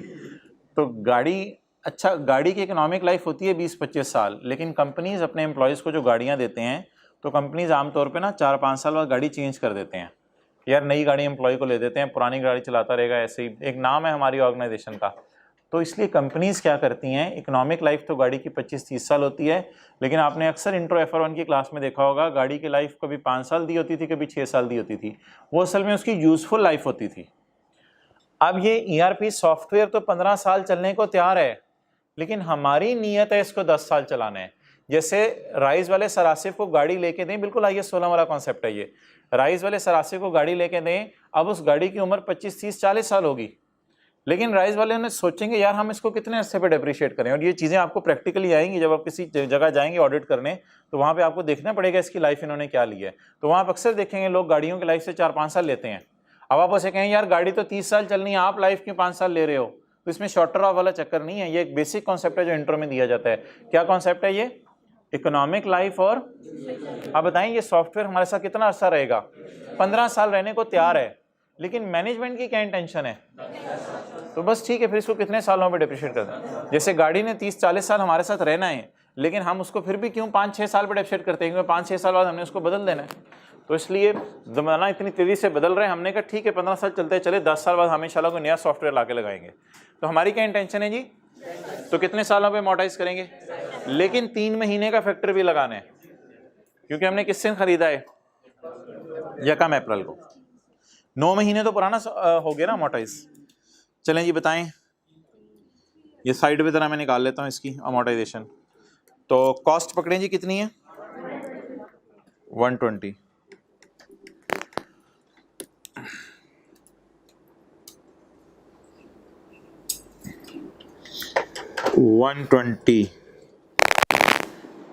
तो गाड़ी, अच्छा गाड़ी की इकोनॉमिक लाइफ होती है 20-25 साल, लेकिन कंपनीज अपने एम्प्लॉयज़ को जो गाड़ियाँ देते हैं तो कंपनीज आमतौर पे ना 4-5 साल बाद गाड़ी चेंज कर देते हैं। यार नई गाड़ी एम्प्लॉय को ले देते हैं, पुरानी गाड़ी चलाता रहेगा, ऐसे ही एक नाम है हमारी ऑर्गेनाइजेशन का। तो इसलिए कंपनीज क्या करती हैं, इकोनॉमिक लाइफ तो गाड़ी की 25-30 साल होती है, लेकिन आपने अक्सर इंट्रो FR1 की क्लास में देखा होगा गाड़ी की लाइफ कभी 5 साल दी होती थी, कभी 6 साल दी होती थी। वो असल में उसकी यूजफुल लाइफ होती थी। अब ये ERP सॉफ्टवेयर तो 15 साल चलने को तैयार है, लेकिन हमारी नीयत है इसको 10 साल चलाना है। जैसे राइज वाले सरासिफ को गाड़ी लेके दें, बिल्कुल IS 16 वाला कॉन्सेप्ट है ये। राइज वाले सरासिफ को गाड़ी लेके दें, अब उस गाड़ी की उम्र 25-30-40 साल होगी, लेकिन राइज वाले ने सोचेंगे यार हम इसको कितने अरसे पे डेप्रिशिएट करें। और ये चीज़ें आपको प्रैक्टिकली आएंगी जब आप किसी जगह जाएंगे ऑडिट करने, तो वहाँ पे आपको देखना पड़ेगा इसकी लाइफ इन्होंने क्या ली है। तो वहाँ आप अक्सर देखेंगे लोग गाड़ियों की लाइफ से 4-5 साल लेते हैं। अब आप उसे कहें यार गाड़ी तो 30 साल चलनी है, आप लाइफ क्यों 5 साल ले रहे हो, तो इसमें शॉर्टर ऑफ वाला चक्कर नहीं है, ये एक बेसिक कॉन्सेप्ट है जो इंट्रो में दिया जाता है। क्या कॉन्सेप्ट है ये? Economic life. और आप बताएं ये सॉफ्टवेयर हमारे साथ कितना अर्सा रहेगा? 15 साल रहने को तैयार है, लेकिन मैनेजमेंट की क्या इंटेंशन है? तो बस ठीक है, फिर इसको कितने सालों में डिप्रिशिएट कर दें। जैसे गाड़ी ने 30-40 साल हमारे साथ रहना है, लेकिन हम उसको फिर भी क्यों 5-6 साल पर डिप्रिशिएट करते हैं? क्योंकि 5-6 साल बाद हमने उसको बदल देना है। तो इसलिए ज़माना इतनी तेज़ी से बदल रहे हैं, हमने कहा ठीक है 15 साल चलते चले, 10 साल बाद हम इंशाल्लाह कोई नया सॉफ्टवेयर ला के लगाएंगे। तो हमारी क्या इंटेंशन है जी? तो कितने सालों पे अमोर्टाइज करेंगे? लेकिन 3 महीने का फैक्टर भी लगाना है, क्योंकि हमने किस दिन खरीदा है? 1 अप्रैल को। 9 महीने तो पुराना हो गया ना अमोर्टाइज। चलें जी बताएं, ये साइड पे तरह मैं निकाल लेता हूँ इसकी अमोर्टाइजेशन। तो कॉस्ट पकड़ें जी, कितनी है? 120।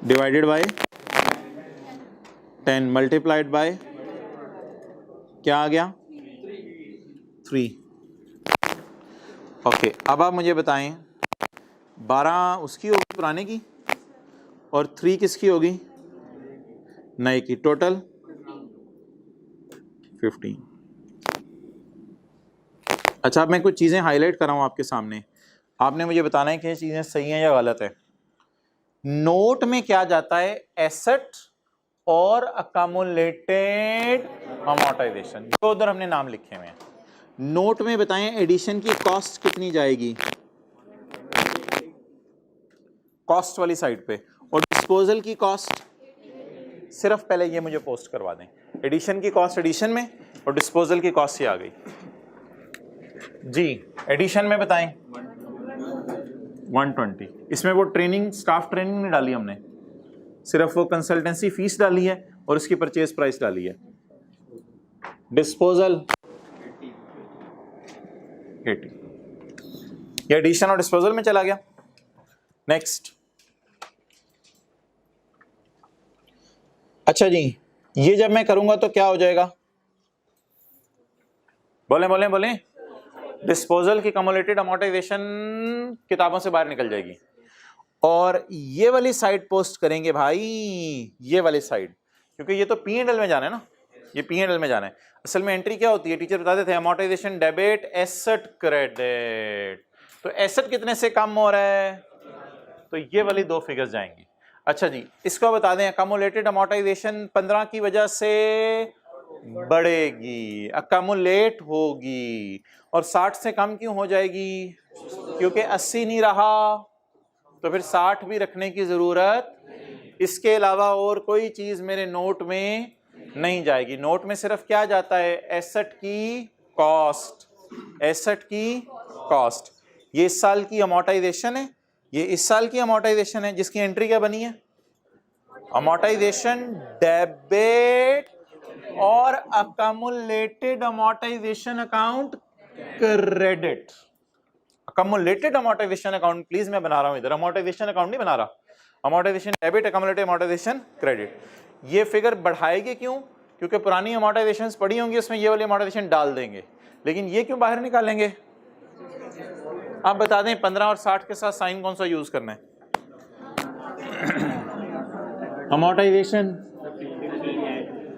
डिवाइडेड बाय 10 मल्टीप्लाइड बाय क्या आ गया? 3। ओके, अब आप मुझे बताएं 12 उसकी होगी पुराने की और 3 किसकी होगी? नए की। टोटल 15। अच्छा, अब मैं कुछ चीज़ें हाईलाइट कर रहा हूँ आपके सामने, आपने मुझे बताना है कि ये चीज़ें सही हैं या गलत है। नोट में क्या जाता है? एसेट और अकामुलेटेड अमोर्टाइजेशन, जो उधर हमने नाम लिखे हुए हैं। नोट में बताएं एडिशन की कॉस्ट कितनी जाएगी? कॉस्ट वाली साइड पे। और डिस्पोजल की कॉस्ट सिर्फ पहले ये मुझे पोस्ट करवा दें, एडिशन की कॉस्ट एडिशन में और डिस्पोजल की कॉस्ट ये आ गई जी। एडिशन में बताएं 120। इसमें वो ट्रेनिंग, स्टाफ ट्रेनिंग नहीं डाली हमने, सिर्फ वो कंसल्टेंसी फीस डाली है और उसकी परचेज प्राइस डाली है। डिस्पोजल 80। ये एडिशन और डिस्पोजल में चला गया। नेक्स्ट। अच्छा जी, ये जब मैं करूंगा तो क्या हो जाएगा? बोलें बोलें बोलें। डिस्पोजल की कम्युलेटेड अमोर्टाइजेशन किताबों से बाहर निकल जाएगी और ये वाली साइड पोस्ट करेंगे भाई, ये वाली साइड, क्योंकि ये तो P&L में जाना है ना, ये P&L में जाना है। असल में एंट्री क्या होती है? टीचर बताते थे अमोर्टाइजेशन डेबिट, एसेट क्रेडिट। तो एसेट कितने से कम हो रहा है? तो ये वाली 2 फिगर्स जाएंगी। अच्छा जी, इसको बता दें अकामुलेटेड अमोर्टाइजेशन 15 की वजह से बढ़ेगी, अकामुलेट होगी, और 60 से कम क्यों हो जाएगी? क्योंकि 80 नहीं रहा, तो फिर 60 भी रखने की जरूरत। इसके अलावा और कोई चीज मेरे नोट में नहीं जाएगी। नोट में सिर्फ क्या जाता है? एसेट की कॉस्ट, एसेट की कॉस्ट। ये इस साल की अमोर्टाइजेशन है, ये इस साल की अमोर्टाइजेशन है, जिसकी एंट्री क्या बनी है? अमोर्टाइजेशन डेबिट और accumulated amortisation account credit. Accumulated amortisation account please मैं बना रहा हूं इधर, अमोर्टाइजेशन अकाउंट नहीं बना रहा। Amortisation debit, accumulated amortisation credit. ये फिगर बढ़ाएगी क्यों? क्योंकि पुरानी अमोर्टाइजेशन पड़ी होंगी, उसमें ये वाली अमोर्टाइजेशन डाल देंगे। लेकिन ये क्यों बाहर निकालेंगे? आप बता दें 15 और 60 के साथ साइन कौन सा यूज करना है? अमोर्टाइजेशन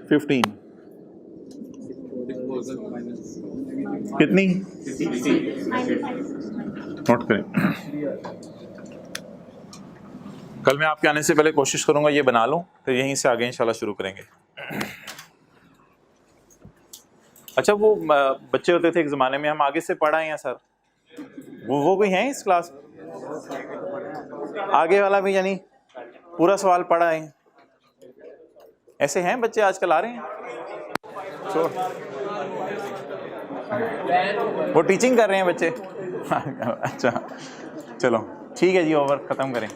15 कितनी? नोट करें। कल मैं आपके आने से पहले कोशिश करूंगा ये बना लूं, फिर यहीं से आगे इंशाल्लाह शुरू करेंगे। अच्छा, वो बच्चे होते थे एक ज़माने में, हम आगे से पढ़ आए हैं सर, वो कोई है इस क्लास में? आगे वाला भी यानी पूरा सवाल पढ़ा है? ऐसे हैं बच्चे आजकल आ रहे हैं? वो टीचिंग कर रहे हैं बच्चे। अच्छा चलो ठीक है जी, ओवर, ख़त्म करें।